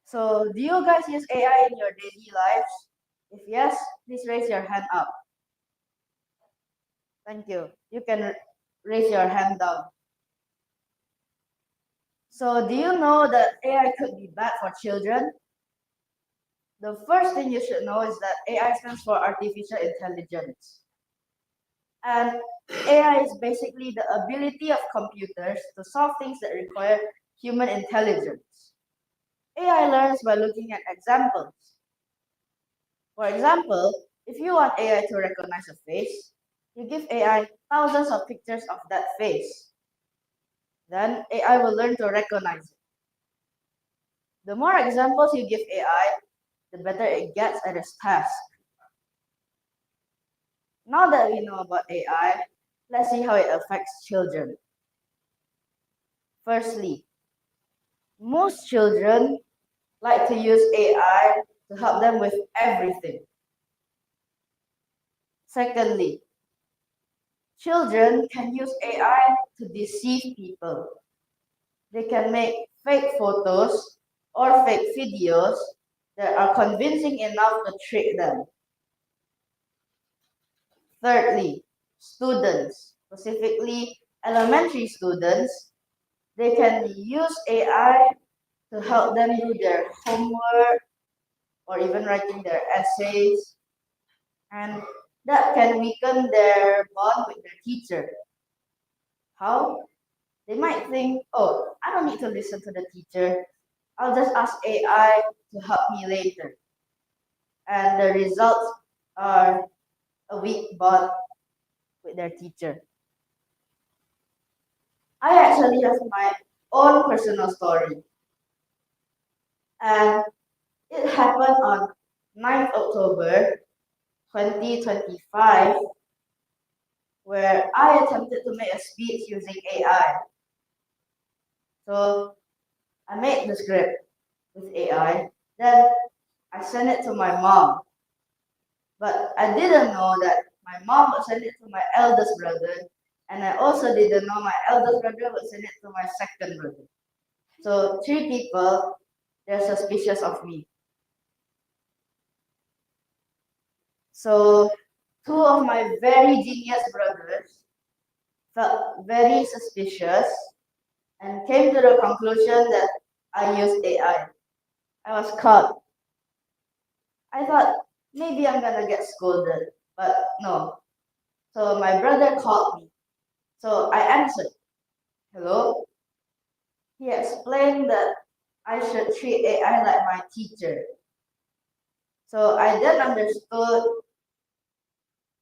So, do you guys use AI in your daily lives? If yes, please raise your hand up. Thank you. You can raise your hand down. So, do you know that AI could be bad for children? The first thing you should know is that AI stands for artificial intelligence. And AI is basically the ability of computers to solve things that require human intelligence. AI learns by looking at examples. For example, if you want AI to recognize a face, you give AI thousands of pictures of that face. Then AI will learn to recognize it. The more examples you give AI, the better it gets at its task. Now that we know about AI, let's see how it affects children. Firstly, most children like to use AI to help them with everything. Secondly, children can use AI to deceive people. They can make fake photos or fake videos that are convincing enough to trick them. Thirdly, students, specifically elementary students, they can use AI to help them do their homework or even writing their essays, and that can weaken their bond with their teacher. How? They might think, oh, I don't need to listen to the teacher. I'll just ask AI to help me later. And the results are a weak bond with their teacher. I actually have my own personal story. And it happened on 9th October 2025, where I attempted to make a speech using AI. So I made the script with AI, then I sent it to my mom. But I didn't know that my mom would send it to my eldest brother, and I also didn't know my eldest brother would send it to my second brother. So 3 people, they're suspicious of me. So 2 of my very genius brothers felt very suspicious and came to the conclusion that I used AI. I was caught. I thought maybe I'm gonna get scolded, but no. So my brother called me. So I answered, hello. He explained that I should treat AI like my teacher. So I then understood,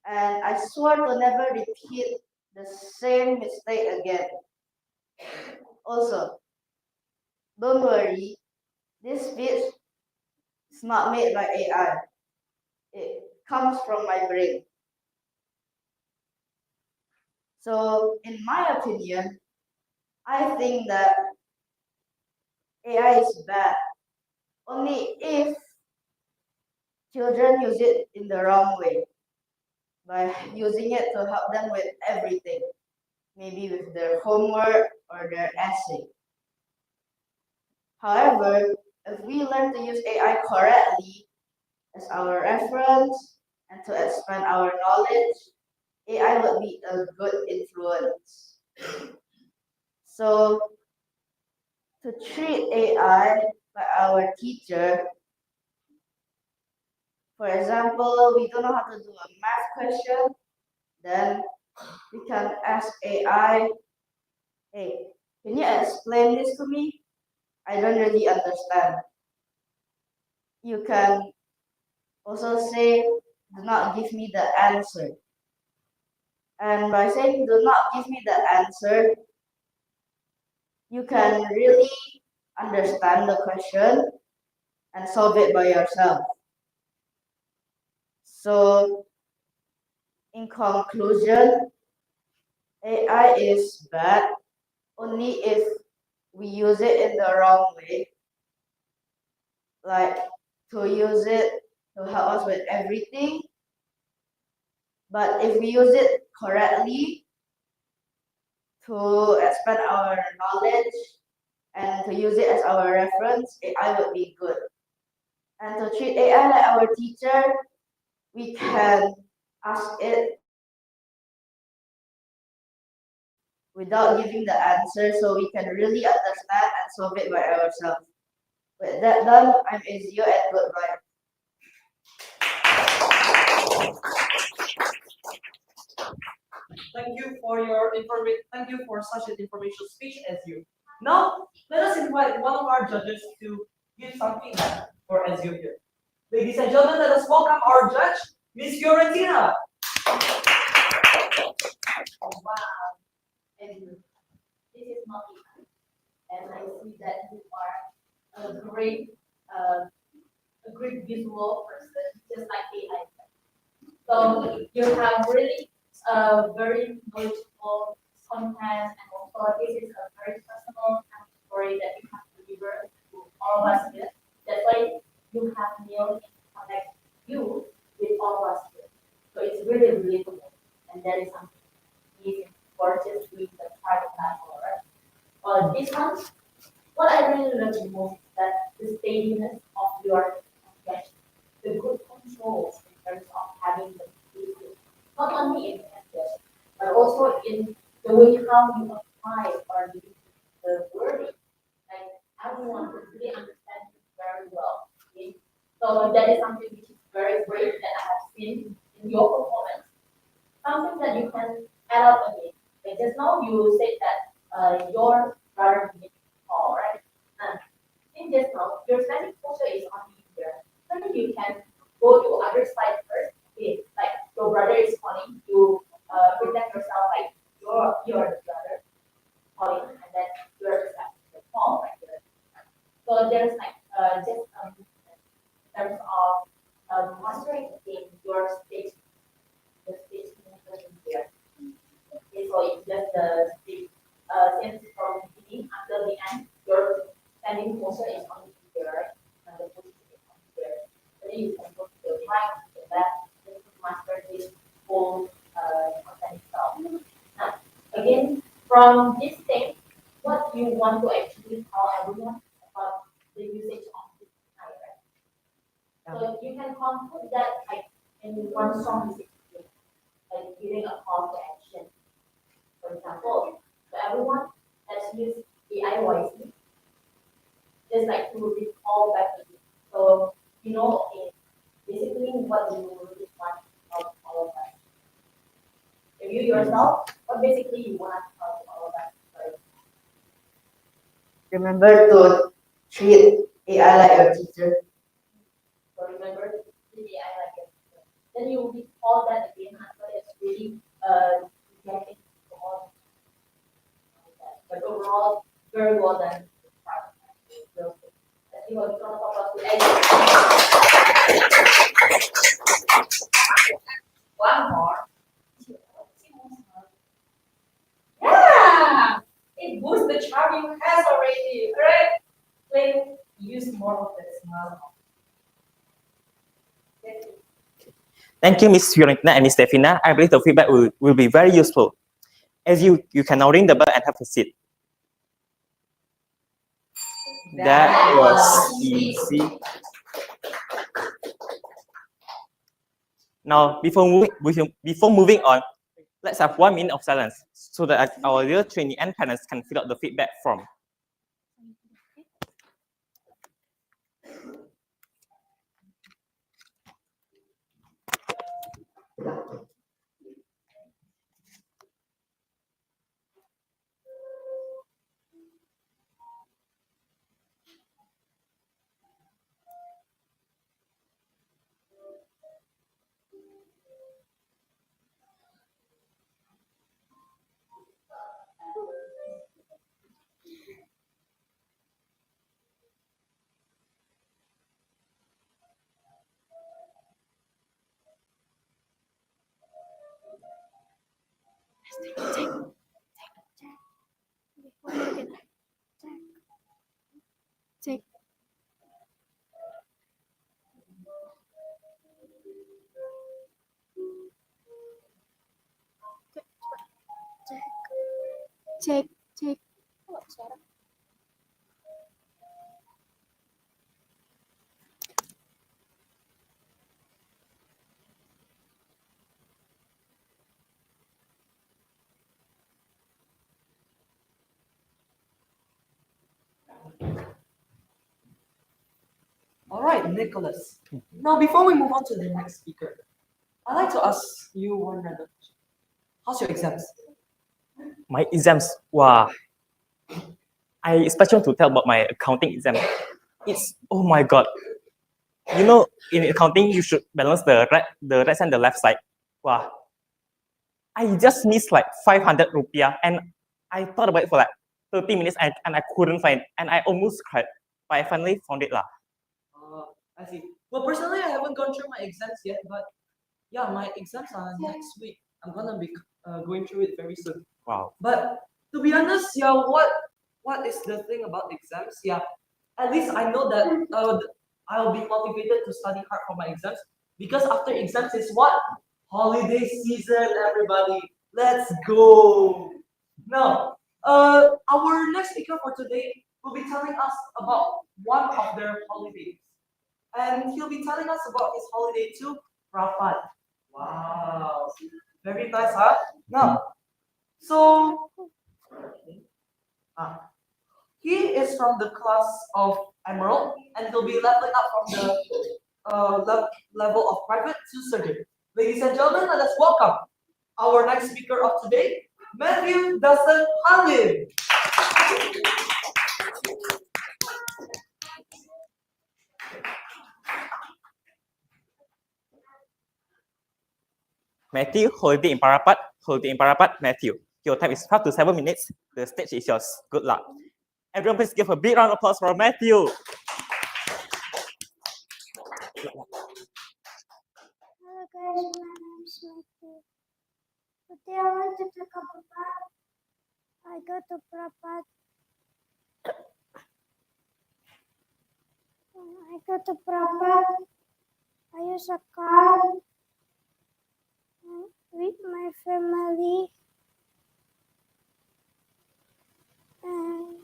and I swore to never repeat the same mistake again. Also, don't worry, this speech is not made by AI. It comes from my brain. So, in my opinion, I think that AI is bad only if children use it in the wrong way, by using it to help them with everything, maybe with their homework or their essay. However, if we learn to use AI correctly as our reference and to expand our knowledge, AI will be a good influence. So, to treat AI like our teacher, for example, we don't know how to do a math question, then we can ask AI, hey, can you explain this to me? I don't really understand. You can also say, do not give me the answer. And by saying, do not give me the answer, you can really understand the question and solve it by yourself. So, in conclusion, AI is bad only if we use it in the wrong way, like to use it to help us with everything. But if we use it correctly to expand our knowledge and to use it as our reference, AI would be good. And to treat AI like our teacher, we can ask it without giving the answer so we can really understand and solve it by ourselves. With that done, I'm Azio and goodbye. Thank you for such an informational speech as you. Now, let us invite one of our judges to give some feedback for as you here. Ladies and gentlemen, let us welcome our judge, Miss Fiorentina. Wow. And this is not easy. And I see that you are a great visual person, just like AI. So you have really very knowledgeable content, and also this is a very personal kind of story that you have delivered to all of us here. That's why you have nailed and connect you with all of us here. So it's really relatable, and that is something amazing for just doing the private level, right? This one, what I really love the most is that the steadiness of your confession, the good controls in terms of having the basic, not only in confession, but also in the way how you apply or the wording. Like everyone could really understand it very well. Okay? So that is something which is very great that I have seen in your performance. Something that you can add up again. Like just now you said that your brother did call, right? In just now, your standing posture is on here. Then you can go to other side first. Okay, like your brother is calling, you present yourself like you're the brother calling, and then you're accepting the call right there. So there's like just in terms of mastering again your stage, the stage movement here. Okay, so it's just the stage since from the beginning until the end, your standing posture is on here, right? And the position is on here. Then you can go to the right, to the left, just to master this whole content itself. Now, again, from this thing, what you want to actually tell everyone about the usage of this AI, right? So you can conclude that like in one strong message, like giving a call to action. For example, to everyone, let's use AI wisely. Just like to recall back to you. So you know, basically what you really want of all of us. If you yourself, what basically you want of all of us. Right? Remember to treat AI like your teacher. So remember to treat AI like your teacher. Then you will recall that again until it's really getting to all of that. But overall, very well done. Let's see what we can talk about today. One more. Yeah! It boosts the charm you have already, correct? Please use more of the smile. Thank you, Ms. Fiorentina and Ms. Stefina. I believe the feedback will be very useful. As you can now ring the bell and have a seat. That was easy. Now, before moving on, let's have 1 minute of silence so that our dear trainee and parents can fill out the feedback form. Check. Check. Check. All right, Nicholas. Now, before we move on to the next speaker, I'd like to ask you one random question. How's your exams? My exams, wow. I especially want to tell about my accounting exam. It's, oh my God. You know, in accounting, you should balance the right side and the left side. Wow. I just missed like 500 rupiah and I thought about it for like 30 minutes and I couldn't find it and I almost cried. But I finally found it lah. I see. Well, personally, I haven't gone through my exams yet, but yeah, my exams are next week. I'm gonna be going through it very soon. Wow. But to be honest, yeah, what is the thing about exams? Yeah, at least I know that I'll be motivated to study hard for my exams because after exams is what? Holiday season, everybody. Let's go. Now, our next speaker for today will be telling us about one of their holidays. And he'll be telling us about his holiday to Rapat. Wow. Very nice, huh? Now, so he is from the class of Emerald, and he'll be leveling up from the level of private to surgeon. Ladies and gentlemen, let us welcome our next speaker of today, Matthew Dustin Halim. Matthew, holiday in Parapat, Matthew. Your time is 5 to 7 minutes. The stage is yours. Good luck. Everyone please give a big round of applause for Matthew. Hello guys, my name is Matthew. Today I want to talk about I go to Prapat. I go to Prapat. I use a car with my family and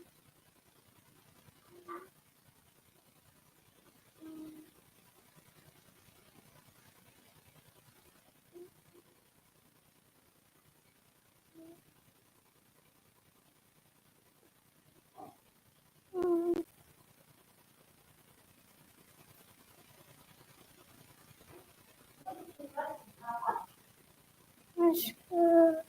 my school.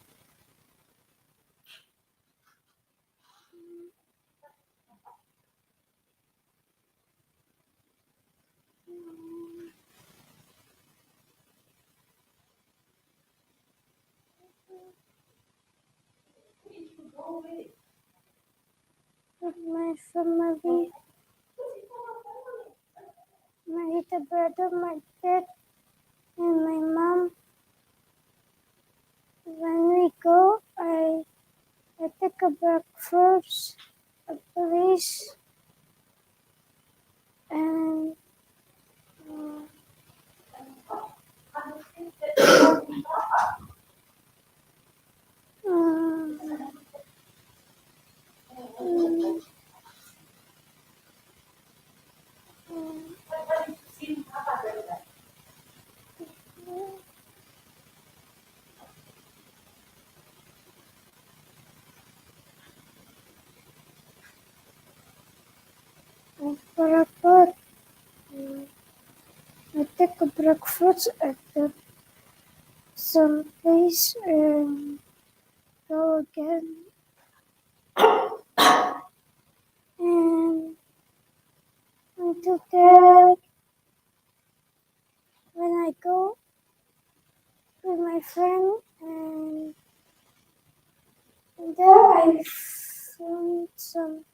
With my family, my little brother, my dad, and my mom. When we go, I take a breakfast, a place, and parapat. I take a breakfast at some place and go again. And until there, when I go with my friend, and there I found some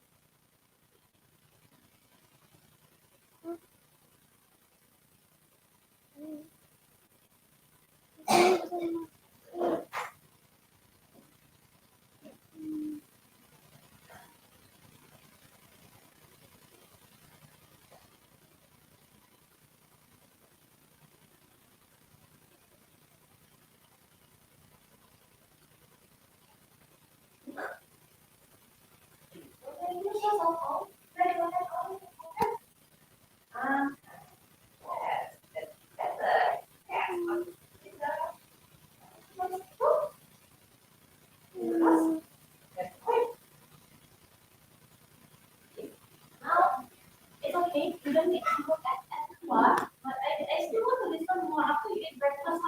It's okay. You don't need to look at what, but I still want to listen more after you eat breakfast.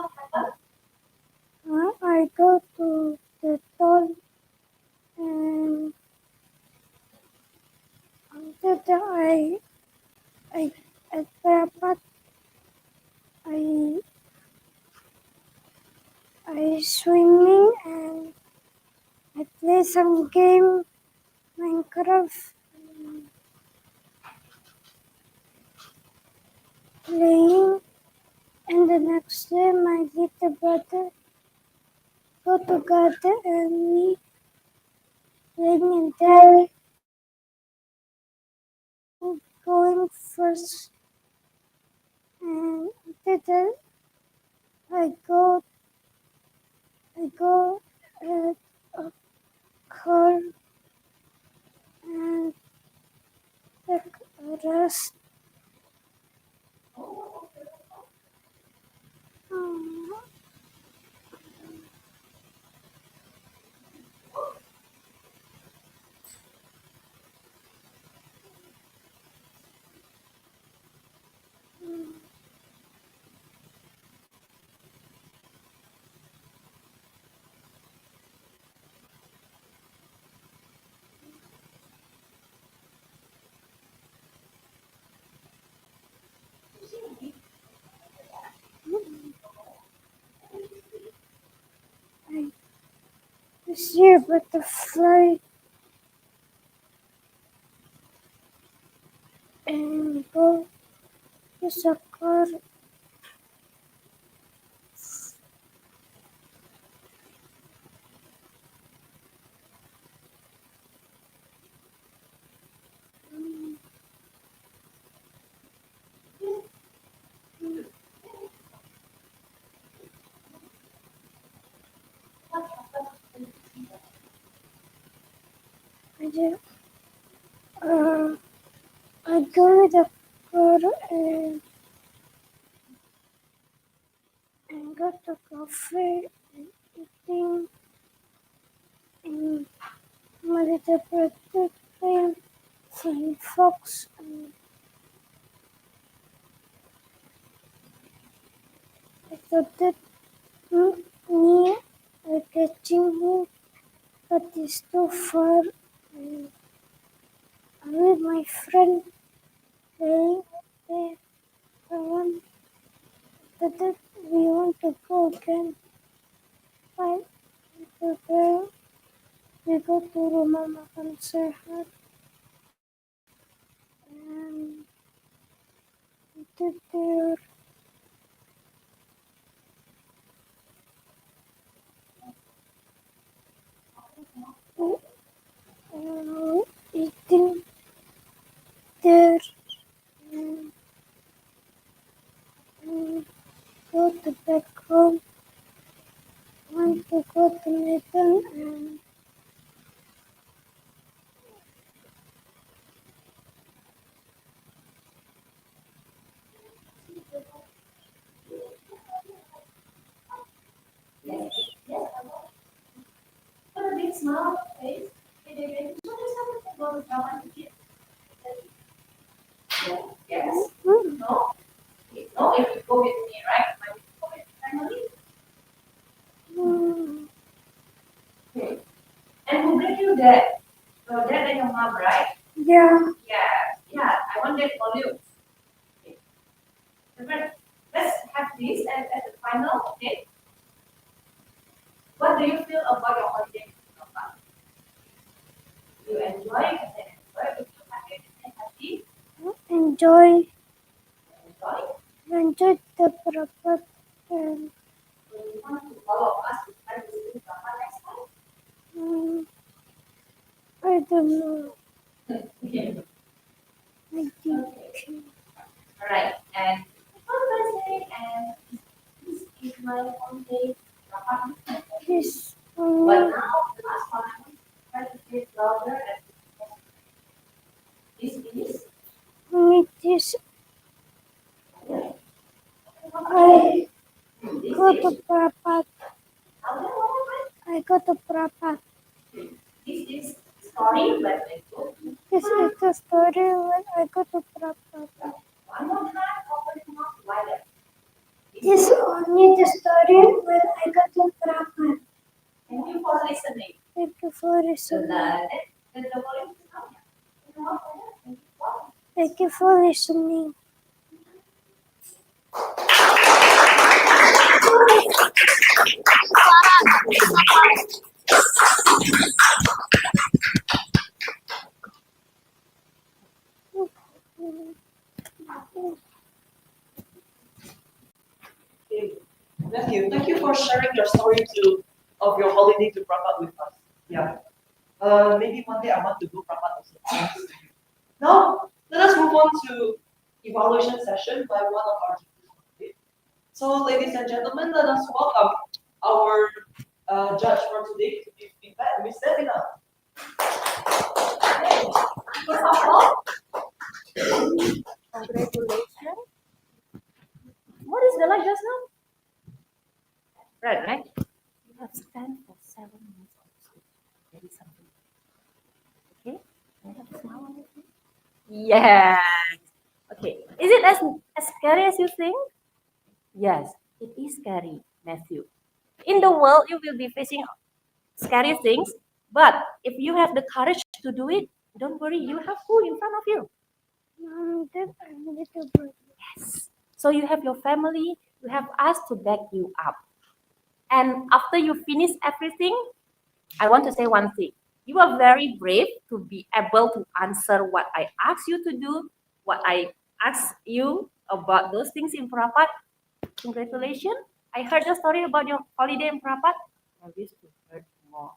What happened? I go to the toilet and after that I at parapat I swimming and I play some game Minecraft playing, and the next day my little brother go to garden and we playing, and then going first, and after that I go at a car and take a rest. Um, I see a butterfly and go to the car. I, uh, I go to the car and go to cafe and eating and my little brother playing some fox and I thought that me catching him, but it's too far. And I'm with my friend playing there. I want that we want to go again. But there we go to rumah makan sehat and eat there. Eating there and, and go to back home. Want to go to Nathan and Yes. Yes. Put a big smile on your face. Hey, baby, show me something to go with Ruangan to get. Yeah. Yeah, I want that for you. Okay. But let's have this as the final, okay? What do you feel about your holiday so far? You enjoy it and enjoy it, you happy and happy, Enjoy. enjoy. The purpose and So you want to follow us to try to do Papa next time? I don't know. Okay. I think. Alright, and have a nice day, and this is my holiday Papa. This But now, the last one, try to say it louder and this is this I go to Prapat. I go to Prapat. this is story but let's go. This is the story when I go to Prapat. One more time, open your mouth wider. This only the story when I go to Prapat. Thank you for listening. Thank you for listening. The volume is down. Thank you for listening. Okay. Matthew, thank you for sharing your story of your holiday to Prapat with us. Yeah. Maybe one day I want to go Prapat also. Now, let us move on to evaluation session by one of our teachers. Okay? So, ladies and gentlemen, let us welcome our judge for today to give feedback, Miss Devina. First of all, Congratulations. What is the like just now? right? You have spent for 7 months on school. That is something. Okay? You have a smile on your face? Yes. Okay. Is it as scary as you think? Yes, it is scary, Matthew. In the world, you will be facing scary things, but if you have the courage to do it, don't worry, you have who in front of you? Then I'm little bird. Yes. So you have your family, you have us to back you up. And after you finish everything, I want to say one thing. You are very brave to be able to answer what I ask you to do, what I ask you about those things in Prapat. Congratulations. I heard the story about your holiday in Prapat. I wish to heard more.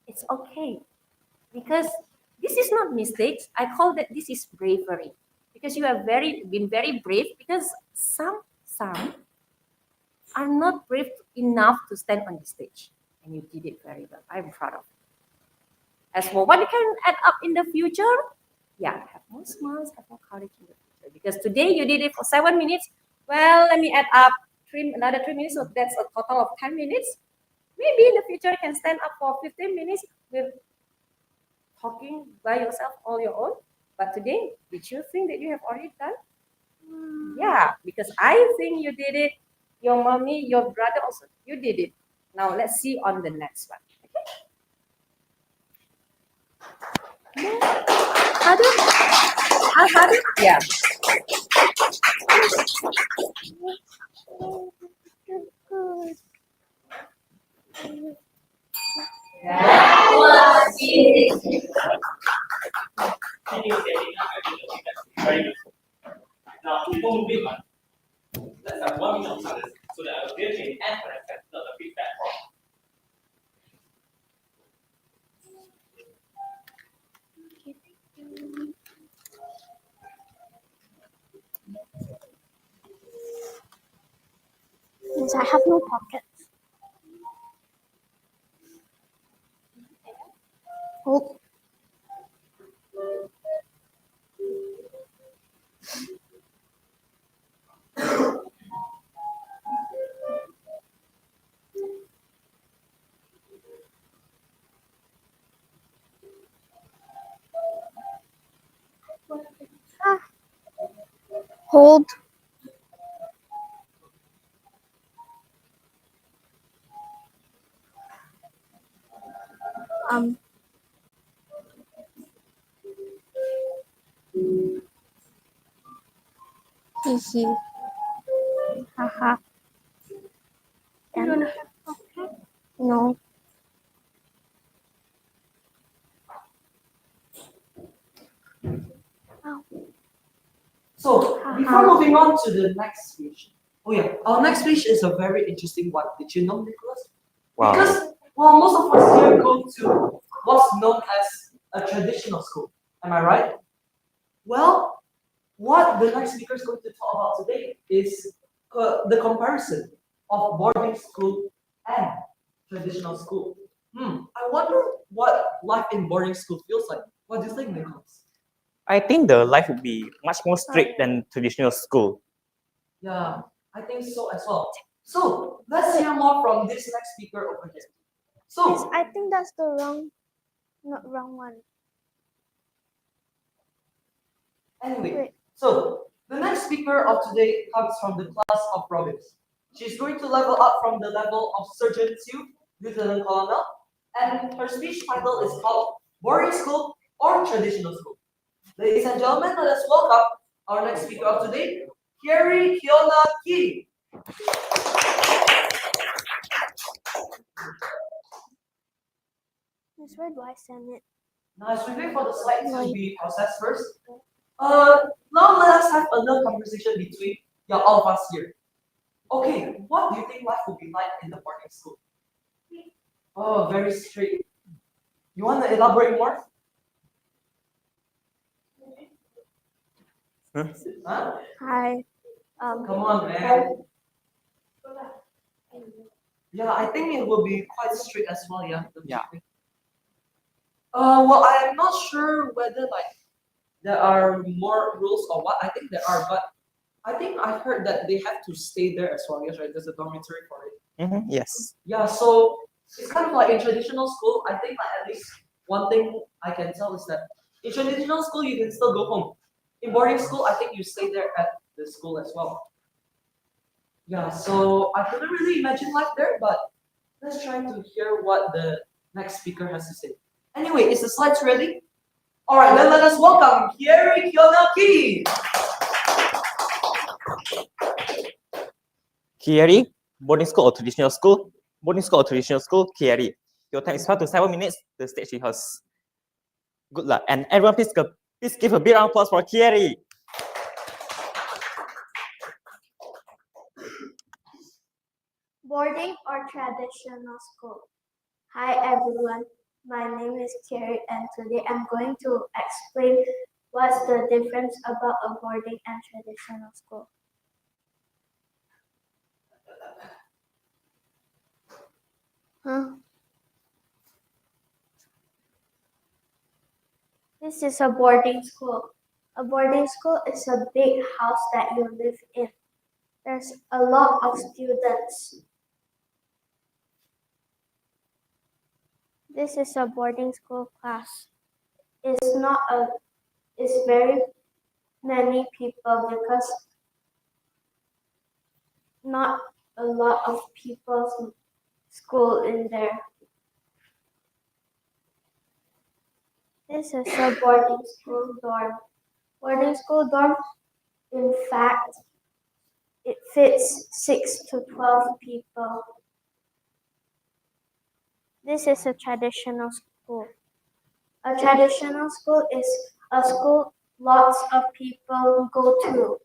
It's okay. Because this is not mistakes. I call that this is bravery. Because you have been very brave because some are not brave enough to stand on the stage. And you did it very well. I'm proud of you. As for what you can add up in the future, yeah, have more smiles, have more courage in the future. Because today you did it for 7 minutes. Well, let me add up another 3 minutes, so that's a total of 10 minutes. Maybe in the future you can stand up for 15 minutes with talking by yourself all your own. But today, did you think that you have already done? Yeah, because I think you did it. Your mommy, your brother also, you did it. Now let's see on the next one. Okay. Harder? Yeah. That was easy. Thank you, very good. Now, before moving on, let's have 1 minute of silence so that our dear Jane and her can learn a feedback from. Since I have no pockets. Hold. Hold. Um. Sesi. Haha. And no. So, before moving on to the next speech, oh yeah, our next speech is a very interesting one. Did you know, Nicholas? Wow. Because, well, most of us here go to what's known as a traditional school. Am I right? Well, what the next speaker is going to talk about today is the comparison of boarding school and traditional school. I wonder what life in boarding school feels like. What do you think, Nicholas? I think the life would be much more strict than traditional school. Yeah, I think so as well. So let's hear more from this next speaker over here. So I think that's the wrong one. anyway, so the next speaker of today comes from the class of province. She's going to level up from the level of Sergeant 2, Lieutenant Colonel, and her speech title is called Boarding School or Traditional School. Ladies and gentlemen, let us welcome our next speaker of today, Carrie Kiona Ki. Miss, where do I send it? Now, as we wait for the slides to be processed first, now let us have a little conversation between all of us here. Okay, what do you think life will be like in the boarding school? Oh, very strict. You want to elaborate more? Huh? Hi. Come on, man. Yeah, I think it will be quite strict as well, yeah. don't you Yeah. think? Well, I'm not sure whether like there are more rules or what. I think there are, but I think I heard that they have to stay there as well. Yes, right? There's a dormitory for it. Yes. Yeah, so it's kind of like in traditional school. I think like at least one thing I can tell is that in traditional school you can still go home. In boarding school, I think you stay there at the school as well. Yeah, so I couldn't really imagine life there, but let's try to hear what the next speaker has to say. Anyway, is the slides ready? All right, then let us welcome Kieri Kiyonaki. Kieri, boarding school or traditional school? Boarding school or traditional school? Kieri. Your time is 5 to 7 minutes. The stage is yours. Good luck. And everyone, please give a big round of applause for Kieri. Boarding or traditional school? Hi everyone, my name is Carrie and today I'm going to explain what's the difference about a boarding and traditional school. This is a boarding school. A boarding school is a big house that you live in. There's a lot of students. This is a boarding school class. It's very many people because not a lot of people school in there. This is a boarding school dorm. Boarding school dorm, in fact, it fits 6 to 12 people. This is a traditional school. A traditional school is a school lots of people go to.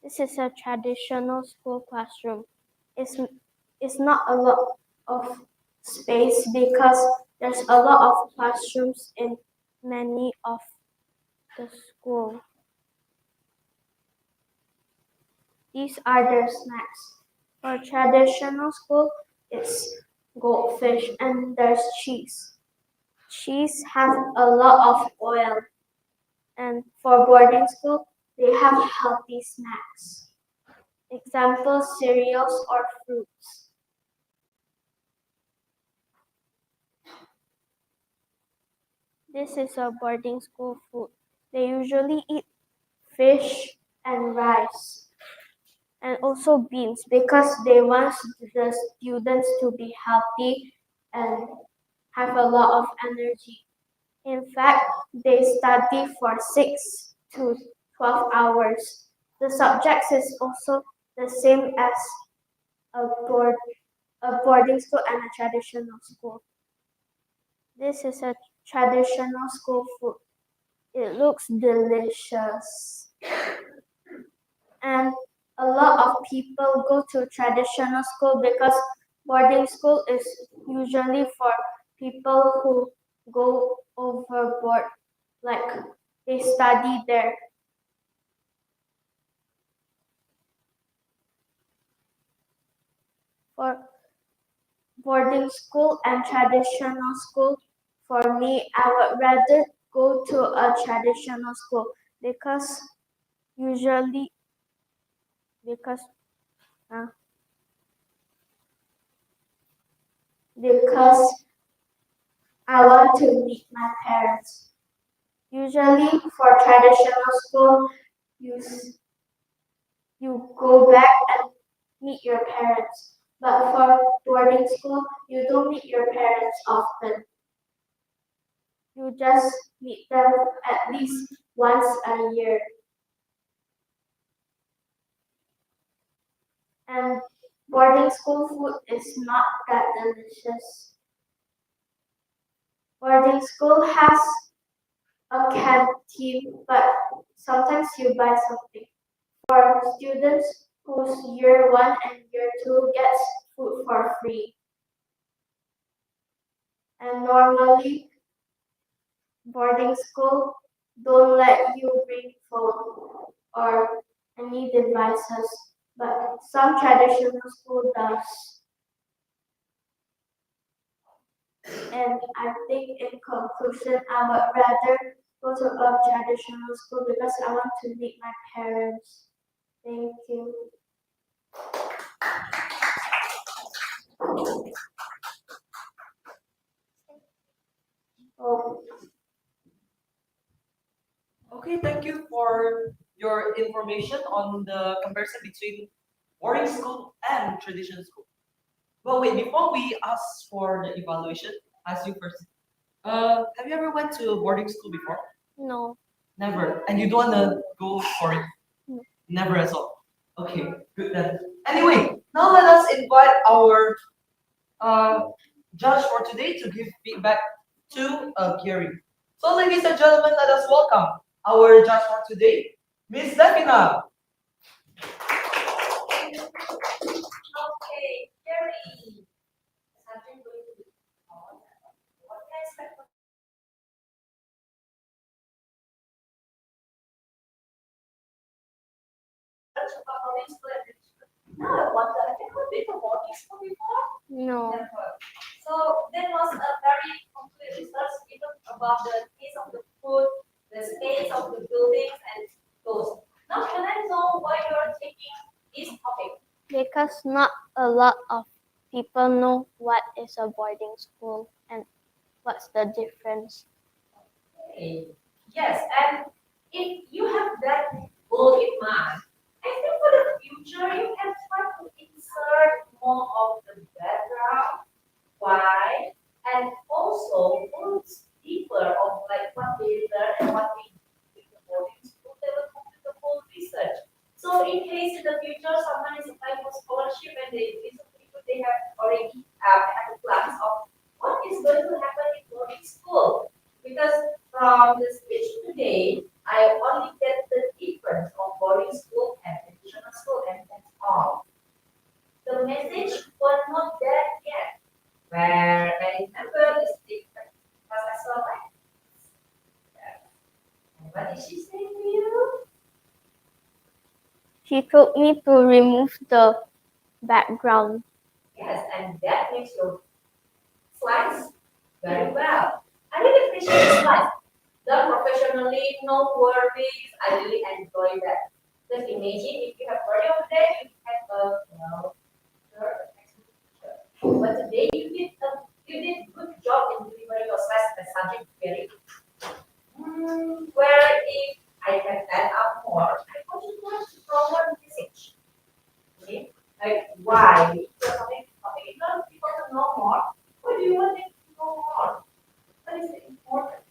This is a traditional school classroom. It's not a lot of space because there's a lot of classrooms in many of the school. These are their snacks. For traditional school, it's goldfish and there's cheese. Cheese has a lot of oil. And for boarding school, they have healthy snacks. Example, cereals or fruits. This is a boarding school food. They usually eat fish and rice and also beans because they want the students to be healthy and have a lot of energy. In fact, they study for 6 to 12 hours. The subjects is also the same as a boarding school and a traditional school. This is a traditional school food. It looks delicious. And a lot of people go to traditional school because boarding school is usually for people who go overboard, like they study there. For boarding school and traditional school, for me, I would rather go to a traditional school because usually because because I want to meet my parents. Usually for traditional school, you go back and meet your parents. But for boarding school, you don't meet your parents often. You just meet them at least once a year. And boarding school food is not that delicious. Boarding school has a canteen, but sometimes you buy something. For students whose year 1 and year 2 gets food for free. And normally, boarding school don't let you bring phone or any devices, but some traditional school does. And I think in conclusion, I would rather go to a traditional school because I want to meet my parents. Thank you. Oh, Okay, thank you for your information on the comparison between boarding school and traditional school. But wait, before we ask for the evaluation, ask you first. Have you ever went to a boarding school before? no. Never. And you don't wanna go for it? No. Never at all. Okay, good then. Anyway, now let us invite our judge for today to give feedback to Gary. So, ladies and gentlemen, let us welcome our judge for today, Miss Levina. Okay, Gary. Something going to be on. What can I expect from boarding school and traditional school? Now I wonder, have you ever been to boarding school before? No. Never. So there was a very complete research even about the taste of the food, the space of the buildings, and those. Now can I know why you're taking this topic? Because not a lot of people know what is a boarding school and what's the difference. Okay. Yes, and if you have that goal in mind, I think for the future you can try to insert more of the background, why, and also go deeper of like what they learn and what they do in the boarding school. They will complete the whole research. So in case in the future someone is applying for scholarship and they have already have a plans of what is going to happen in boarding school. Because from the speech today, I only get the difference of boarding school and traditional school, and that's all. The message was not there yet. Where I remember this difference because I saw like, and what did she say to you? She told me to remove the background. Yes, and that makes your slides very well. I really appreciate the slides. Done professionally, no worries. I really enjoy that. Just imagine if you have already over there, you have a but today you did good job in delivering your slides and subject very. Where if I can add up more, I want you to draw one message. Okay, like why? If you're something topic, in order for people to know more, why do you want them to know more? What is the importance?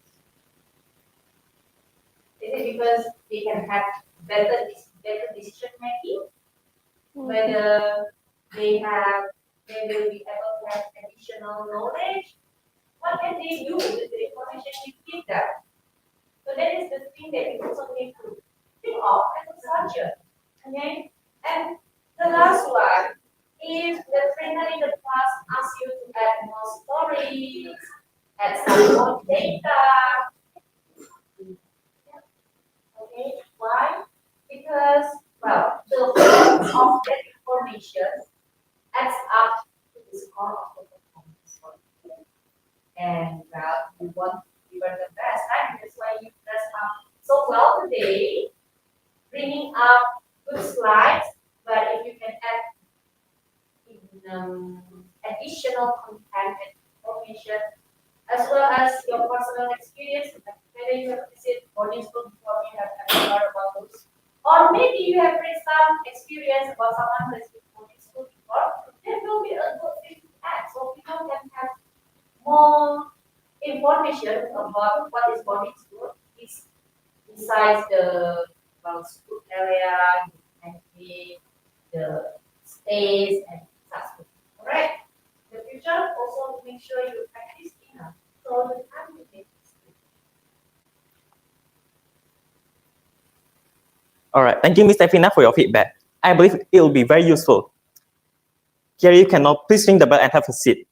Is it because they can have better decision making, whether they will be able to have additional knowledge. What can they do with the information you give them? So that is the thing that you also need to think of as a subject. Okay? And the last one, if the trainer in the class asks you to add more stories, add some more data. Okay, why? Because, well, the whole of that information adds up to the score of the performance. And well, you want to deliver the best, right? That's why you dress up so well today, bringing up good slides. But if you can add additional content and information, as well as your personal experience, whether you have visited boarding school before, you have heard about those, or maybe you have read some experience about someone who has been boarding school before, that will be a good thing to add. So people can have more information about what is boarding school is besides the school area, and the stays and such. Alright. In the future, also make sure you practice enough. So the time you make All right. Thank you, Ms. Stefina, for your feedback. I believe it will be very useful. Here you can now please ring the bell and have a seat.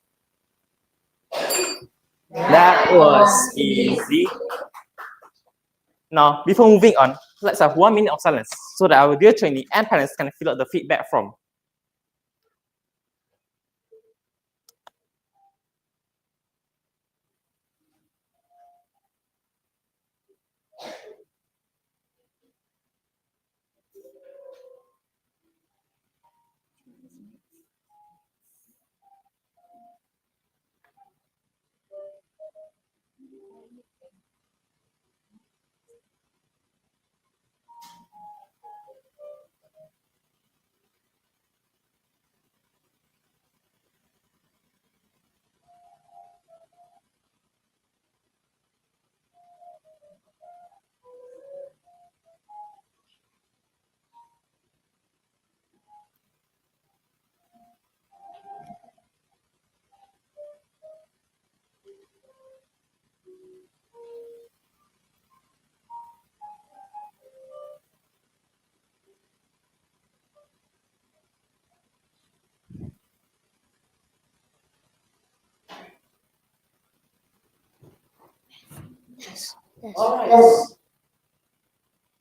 That was easy. Now, before moving on, let's have 1 minute of silence so that our dear trainee and parents can fill out the feedback form.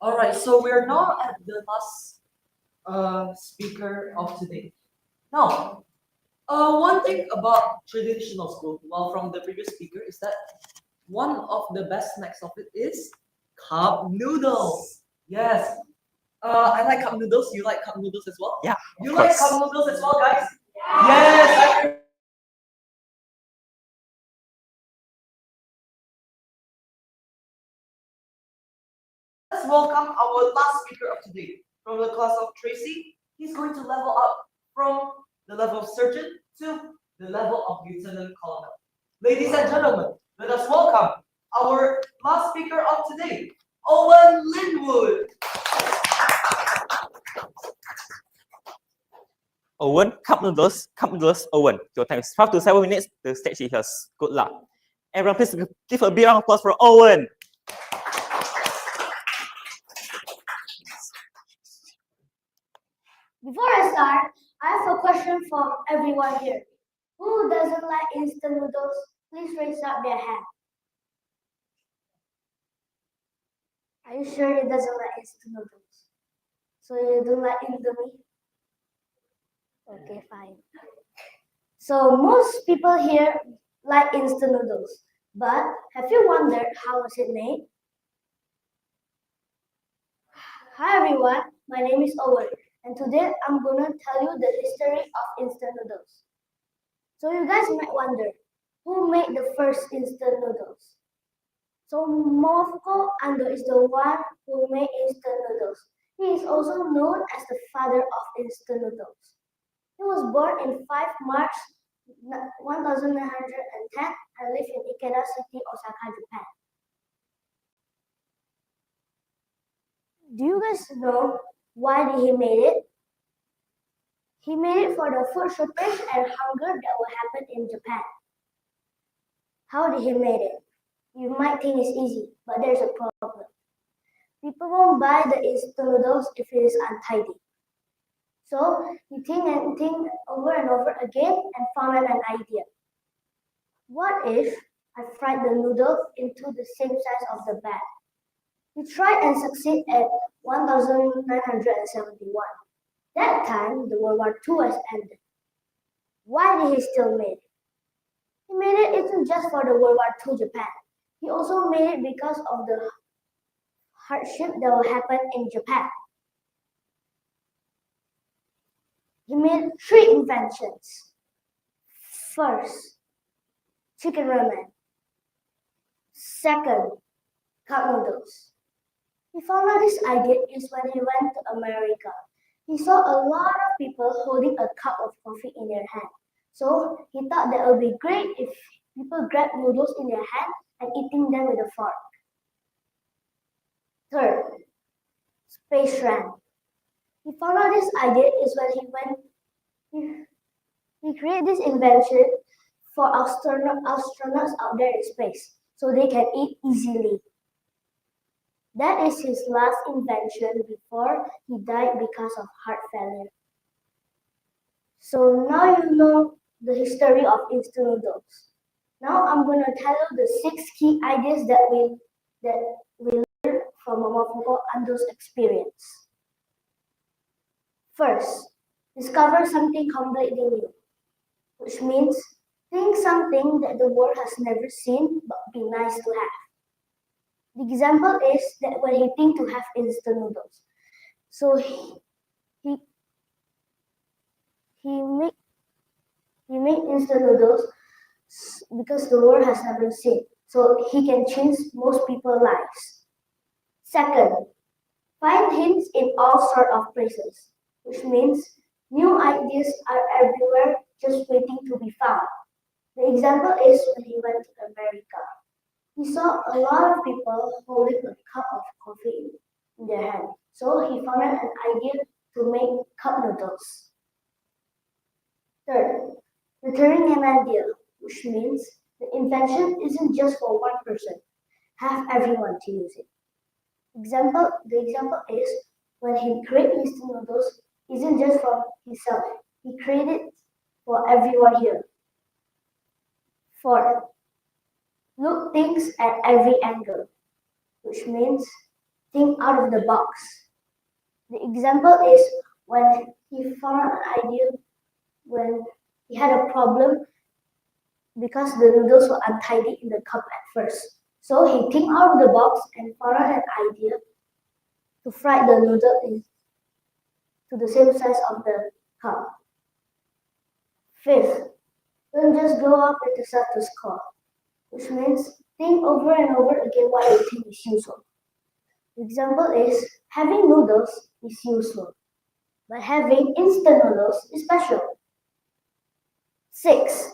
All right. So we're now at the last speaker of today. Now, one thing about traditional school, well, from the previous speaker, is that one of the best snacks of it is cup noodles. Yes. I like cup noodles. You like cup noodles as well? Yeah. You like cup noodles as well, guys? Yes. Let's welcome our last speaker of today from the class of Tracy. He's going to level up from the level of sergeant to the level of lieutenant colonel. Ladies and gentlemen, let us welcome our last speaker of today, Owen Linwood. Owen, cup noodles, Owen. Your time is 5 to 7 minutes. The stage is yours. Good luck. Everyone, please give a big round of applause for Owen. Before I start, I have a question for everyone here. Who doesn't like instant noodles? Please raise up their hand. Are you sure you doesn't like instant noodles? So you don't like Indomie? Okay, fine. So most people here like instant noodles. But have you wondered how was it made? Hi everyone, my name is Owen. And today I'm gonna tell you the history of instant noodles. So you guys might wonder, who made the first instant noodles? So Mofko Ando is the one who made instant noodles. He is also known as the father of instant noodles. He was born in 5 March 1910 and lived in Ikeda City, Osaka, Japan. Do you guys know why did he made it? He made it for the food shortage and hunger that will happen in Japan. How did he made it? You might think it's easy, but there's a problem. People won't buy the instant noodles if it is untidy. So he think and think over and over again and found an idea. What if I fried the noodles into the same size of the bag? He tried and succeeded at 1971. That time, the World War II has ended. Why did he still make it? He made it isn't just for the World War II Japan. He also made it because of the hardship that will happen in Japan. He made 3 inventions. First, chicken ramen. Second, cup noodles. He found out this idea is when he went to America. He saw a lot of people holding a cup of coffee in their hand. So he thought that it would be great if people grab noodles in their hand and eating them with a fork. Third, space run. He found out this idea is when he created this invention for astronauts out there in space so they can eat easily. That is his last invention before he died because of heart failure. So now you know the history of instant noodles. Now I'm going to tell you the 6 key ideas that we learned from Momofuku Ando's experience. First, discover something completely new, which means think something that the world has never seen but be nice to have. The example is that when he think to have instant noodles, so he make instant noodles because the world has never seen, so he can change most people's lives. Second, find hints in all sort of places, which means new ideas are everywhere, just waiting to be found. The example is when he went to America. He saw a lot of people holding a cup of coffee in their hand, so he found an idea to make cup noodles. Third, returning an idea, which means the invention isn't just for one person, have everyone to use it. The example is when he created instant noodles, isn't just for himself, he created for everyone here. Fourth, look things at every angle, which means think out of the box. The example is when he found an idea when he had a problem because the noodles were untidy in the cup at first. So he think out of the box and found out an idea to fry the noodle to the same size of the cup. Fifth, don't just go up with the status quo, which means think over and over again what you think is useful. The example is having noodles is useful, but having instant noodles is special. 6,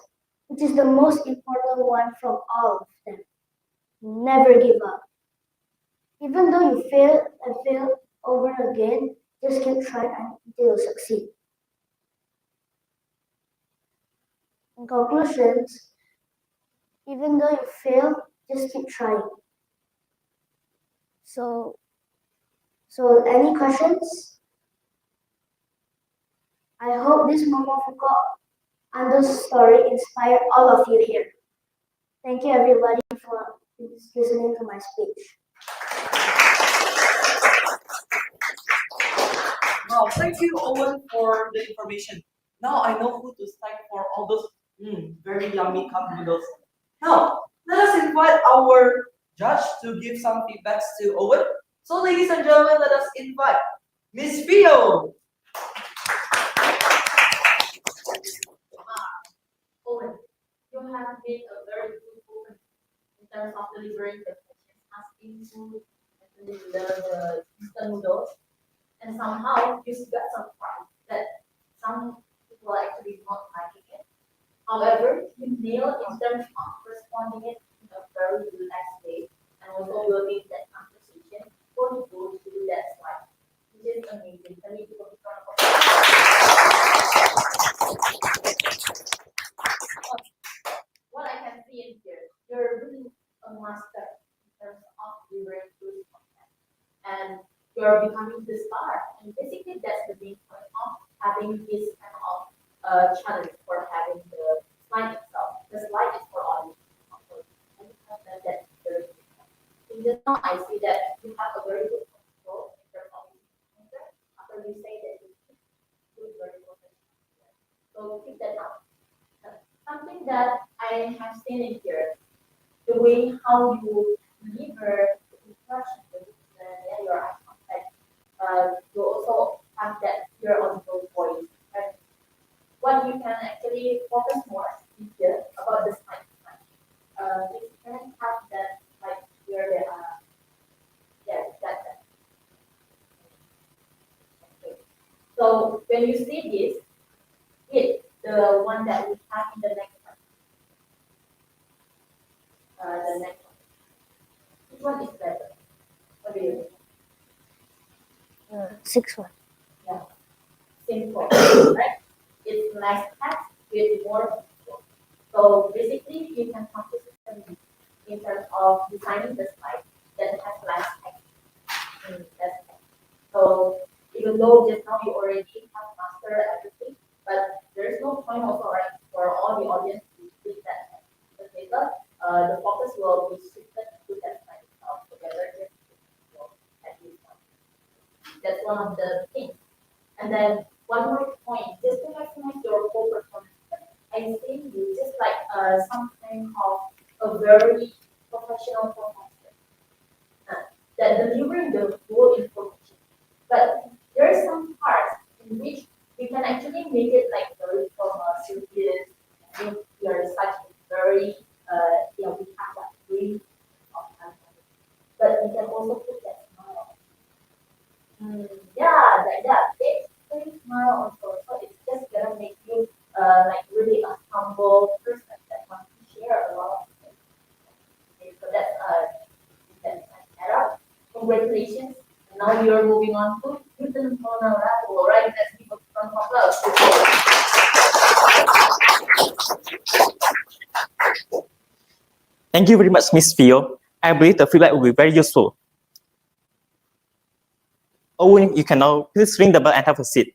which is the most important one from all of them, never give up. Even though you fail and fail over again, just keep trying until you succeed. In conclusions, even though you fail, just keep trying. So any questions? I hope this Momofuku Ando's story inspired all of you here. Thank you everybody for listening to my speech. Wow, thank you, Owen, for the information. Now I know who to thank for all those very yummy cup noodles. Now, let us invite our judge to give some feedbacks to Owen. So, ladies and gentlemen, let us invite Miss Vio. Owen, you have been a very good woman in terms of delivering the questions, asking food, and the instant noodles. And somehow you got some pride that some people are actually not liking it. However, you nailed in terms of responding it in a very relaxed way and also building that conversation for people to do that slide. and you're becoming the star. And basically, that's the main point of having this kind of challenge for having the slide itself. The slide is for audience. That's very different. In general, I see that you have a very good control in terms of after you say that you do it very professional. So keep that up. Something that I have seen in here, the way how you deliver the instruction, your eye contact, you also have that your audible voice. And what you can actually focus more is here about the slide. You can have that like where they are. Yes, that's it. Okay. So when you see this, it's the one that we have in the next one. The next one. Which one is better? What do you think? Sixth one. Yeah. Simple, right? It's less text with more visual. So basically, you can come to system in terms of designing the slide that has less text. Less text. So even though just now you already have mastered everything, but there's no point also, right, for all the audience to read that text. Because later, the focus will be shifted to that slide itself together with at this point. That's one of the things. And then one more point, just to maximize your whole performance, I think you just like some kind of a very professional professor that delivering the full information. But there are some parts in which you can actually make it like very serious. If your such very we have that brief of time. But you can also put that smile. Yeah, like that. It's smile also. So it's just gonna make you like really a humble person that wants to share a lot of things. Okay, so that's era. Congratulations. And now you're moving on to international level, right? That's people from club. Thank you very much, Miss Phil. I believe the feedback will be very useful. Owen, you can now please ring the bell and have a seat.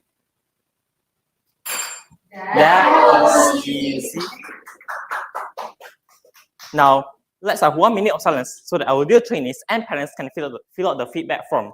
That was easy. Now, let's have 1 minute of silence so that our dear trainees and parents can fill out the feedback form.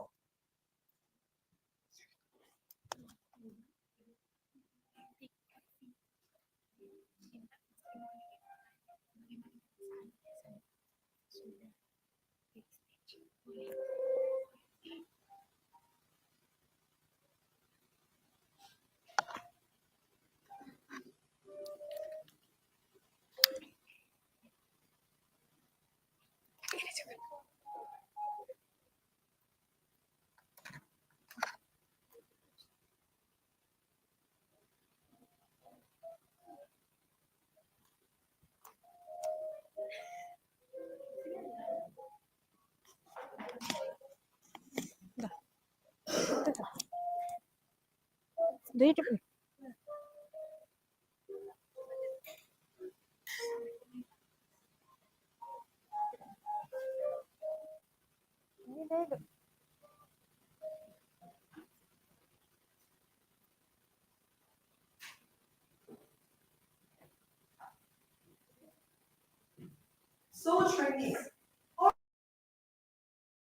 So trainees,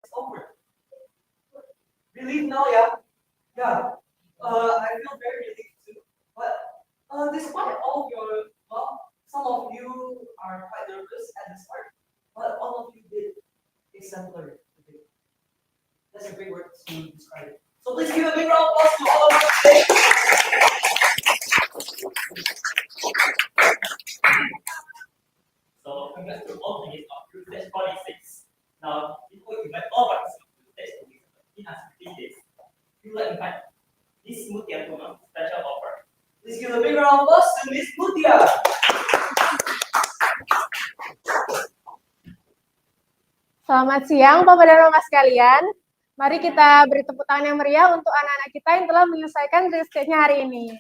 it's over. Relieved now, yeah? Yeah. I feel very relieved too. But despite all of your, well, some of you are quite nervous at the start, but all of you did exemplary today. That's a great word to describe it. So please give a big round of applause to all of us today. So congrats to all the of you stage 46. Now, before you invite all participants to stage 47 in as 15 days, we will invite Miss Mutia to a special offer. Please give a big round of applause to Miss Mutia. Selamat siang Bapak dan Mama sekalian. Mari kita beri tepuk tangan yang meriah untuk anak-anak kita yang telah menyelesaikan stage-nya hari ini.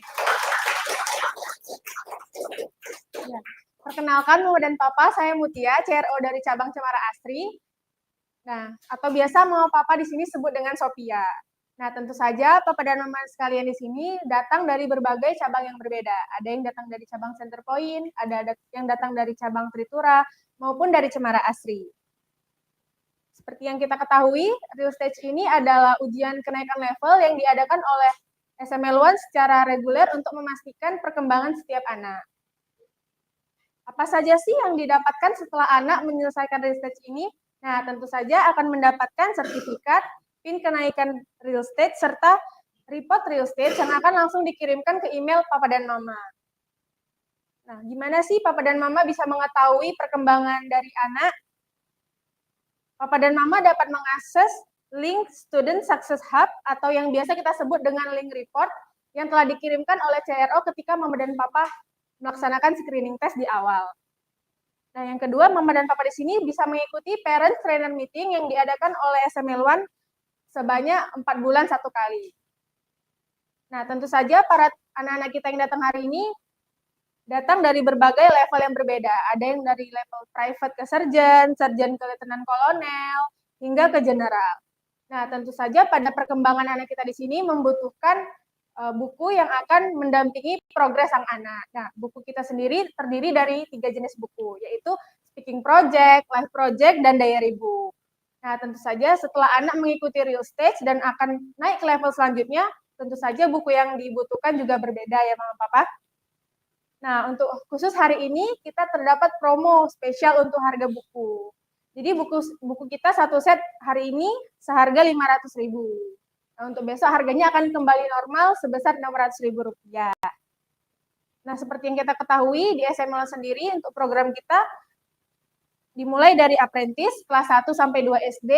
Ya. Perkenalkan Mama dan Papa, saya Mutia, CRO dari cabang Cemara Asri. Nah, atau biasa Mama Papa di sini sebut dengan Sophia. Nah, tentu saja Papa dan Mama sekalian di sini datang dari berbagai cabang yang berbeda. Ada yang datang dari cabang Center Point, ada yang datang dari cabang Tritura, maupun dari Cemara Asri. Seperti yang kita ketahui, real stage ini adalah ujian kenaikan level yang diadakan oleh SML1 secara reguler untuk memastikan perkembangan setiap anak. Apa saja sih yang didapatkan setelah anak menyelesaikan real stage ini? Nah, tentu saja akan mendapatkan sertifikat, PIN kenaikan real stage, serta report real stage yang akan langsung dikirimkan ke email Papa dan Mama. Nah, gimana sih Papa dan Mama bisa mengetahui perkembangan dari anak? Papa dan Mama dapat mengakses link Student Success Hub atau yang biasa kita sebut dengan link report yang telah dikirimkan oleh CRO ketika Mama dan Papa melaksanakan screening test di awal. Nah, yang kedua, Mama dan Papa di sini bisa mengikuti parent trainer meeting yang diadakan oleh SML1 sebanyak 4 bulan 1 kali. Nah, tentu saja para anak-anak kita yang datang hari ini datang dari berbagai level yang berbeda. Ada yang dari level private ke sergeant, sergeant ke lieutenant kolonel, hingga ke general. Nah, tentu saja pada perkembangan anak kita di sini membutuhkan buku yang akan mendampingi progres sang anak. Nah, buku kita sendiri terdiri dari 3 jenis buku, yaitu speaking project, life project, dan diary book. Nah, tentu saja setelah anak mengikuti real stage dan akan naik ke level selanjutnya, tentu saja buku yang dibutuhkan juga berbeda ya Mama Papa. Nah, untuk khusus hari ini kita terdapat promo spesial untuk harga buku. Jadi buku kita satu set hari ini seharga 500.000. Nah, untuk besok harganya akan kembali normal sebesar Rp600.000. Nah, seperti yang kita ketahui di SML sendiri untuk program kita dimulai dari apprentice kelas 1 sampai 2 SD,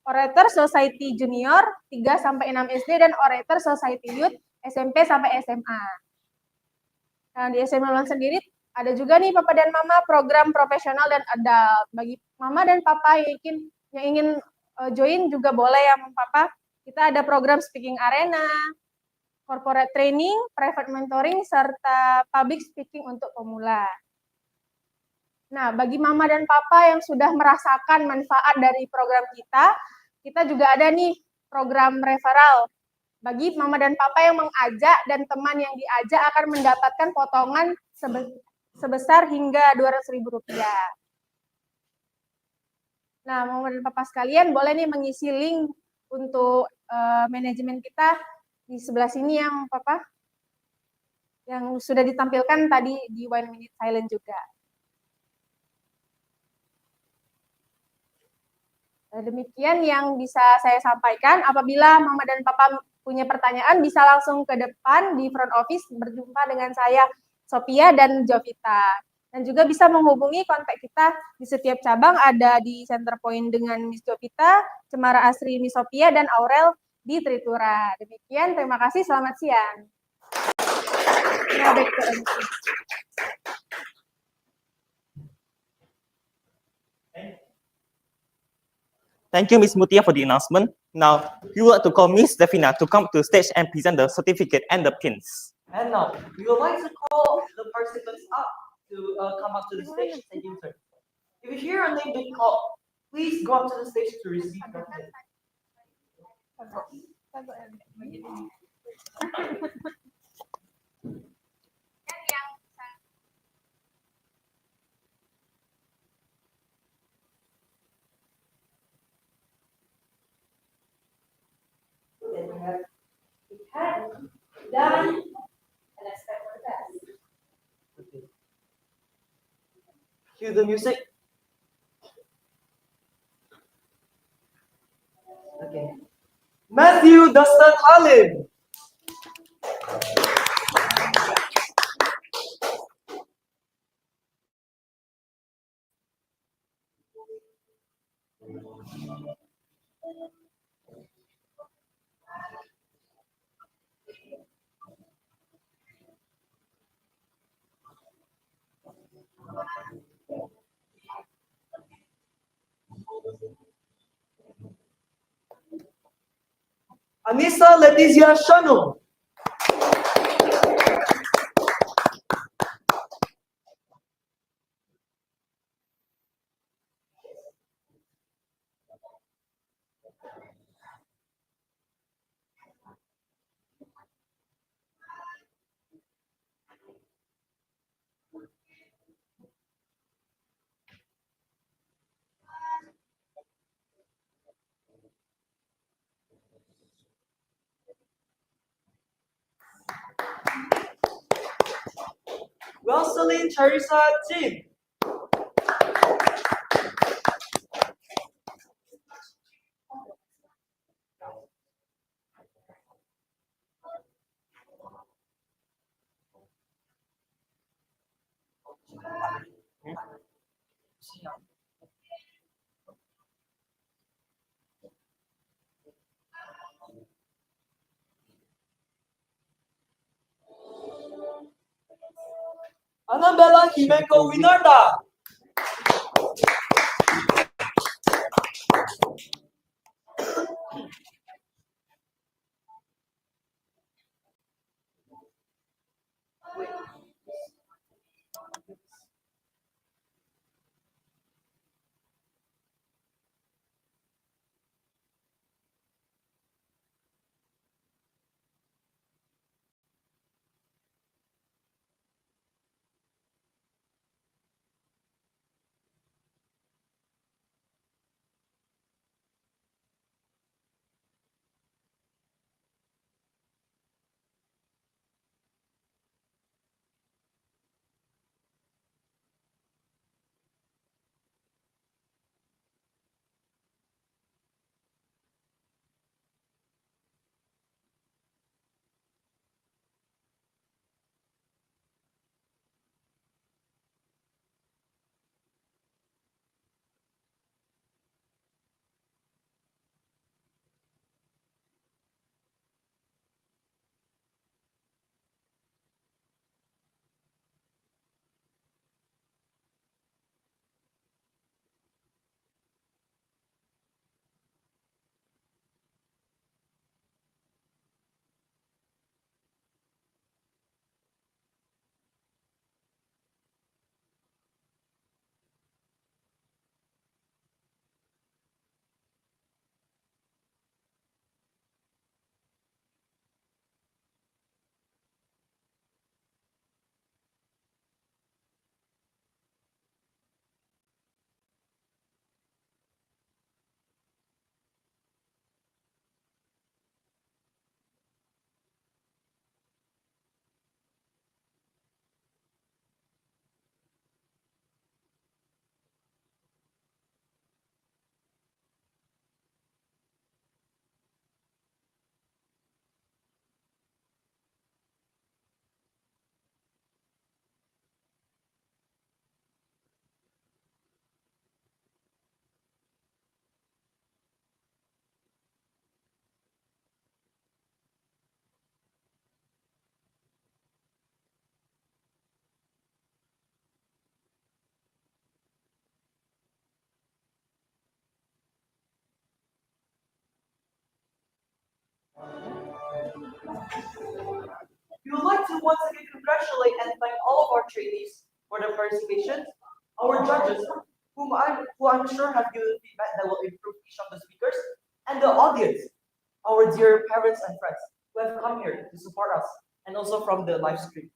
orator society junior 3 sampai 6 SD, dan orator society youth SMP sampai SMA. Nah, di SML sendiri ada juga nih Papa dan Mama program profesional dan adult. Bagi Mama dan Papa yang ingin join juga boleh ya Mama Papa. Kita ada program speaking arena, corporate training, private mentoring, serta public speaking untuk pemula. Nah, bagi Mama dan Papa yang sudah merasakan manfaat dari program kita juga ada nih program referral. Bagi Mama dan Papa yang mengajak dan teman yang diajak akan mendapatkan potongan sebesar hingga Rp200.000. Nah, Mama dan Papa sekalian boleh nih mengisi link untuk manajemen kita di sebelah sini yang Papa yang sudah ditampilkan tadi di 1 minute silent juga. Nah, demikian yang bisa saya sampaikan. Apabila Mama dan Papa punya pertanyaan bisa langsung ke depan di front office berjumpa dengan saya Sophia dan Jovita. Dan juga bisa menghubungi kontak kita di setiap cabang, ada di Center Point dengan Miss Jovita, Cemara Asri Miss Sophia, dan Aurel di Tritura. Demikian, terima kasih, selamat siang. Thank you, Ms. Mutia, for the announcement. Now, we would like to call Ms. Devina to come to the stage and present the certificate and the pins. And now, we would like to call the participants up to come up to the stage and take turn. If you hear a name being called, please go up to the stage to receive your pin. Done. And let's start with that. Okay. Cue the music. Okay. Matthew Dustin Halim. Anissa Letizia Shano. Rosalyn Charissa Jin. Annabella Himenko Winarda. We would like to once again congratulate and thank all of our trainees for their participation, our judges, who I'm sure have given feedback that will improve each of the speakers, and the audience, our dear parents and friends who have come here to support us, and also from the live stream.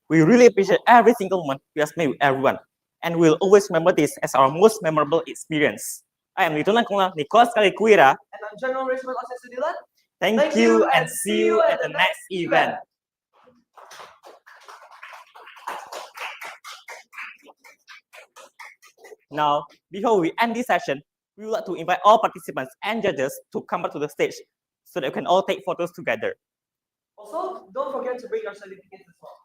We really appreciate every single moment we have spent with everyone, and we'll always remember this as our most memorable experience. I am Lieutenant Colonel Nicholas Kalikuira. And I'm General Richmond Osesudilan. Thank you and see you at the next event. Now, before we end this session, we would like to invite all participants and judges to come back to the stage so that we can all take photos together. Also, don't forget to bring your certificates as well.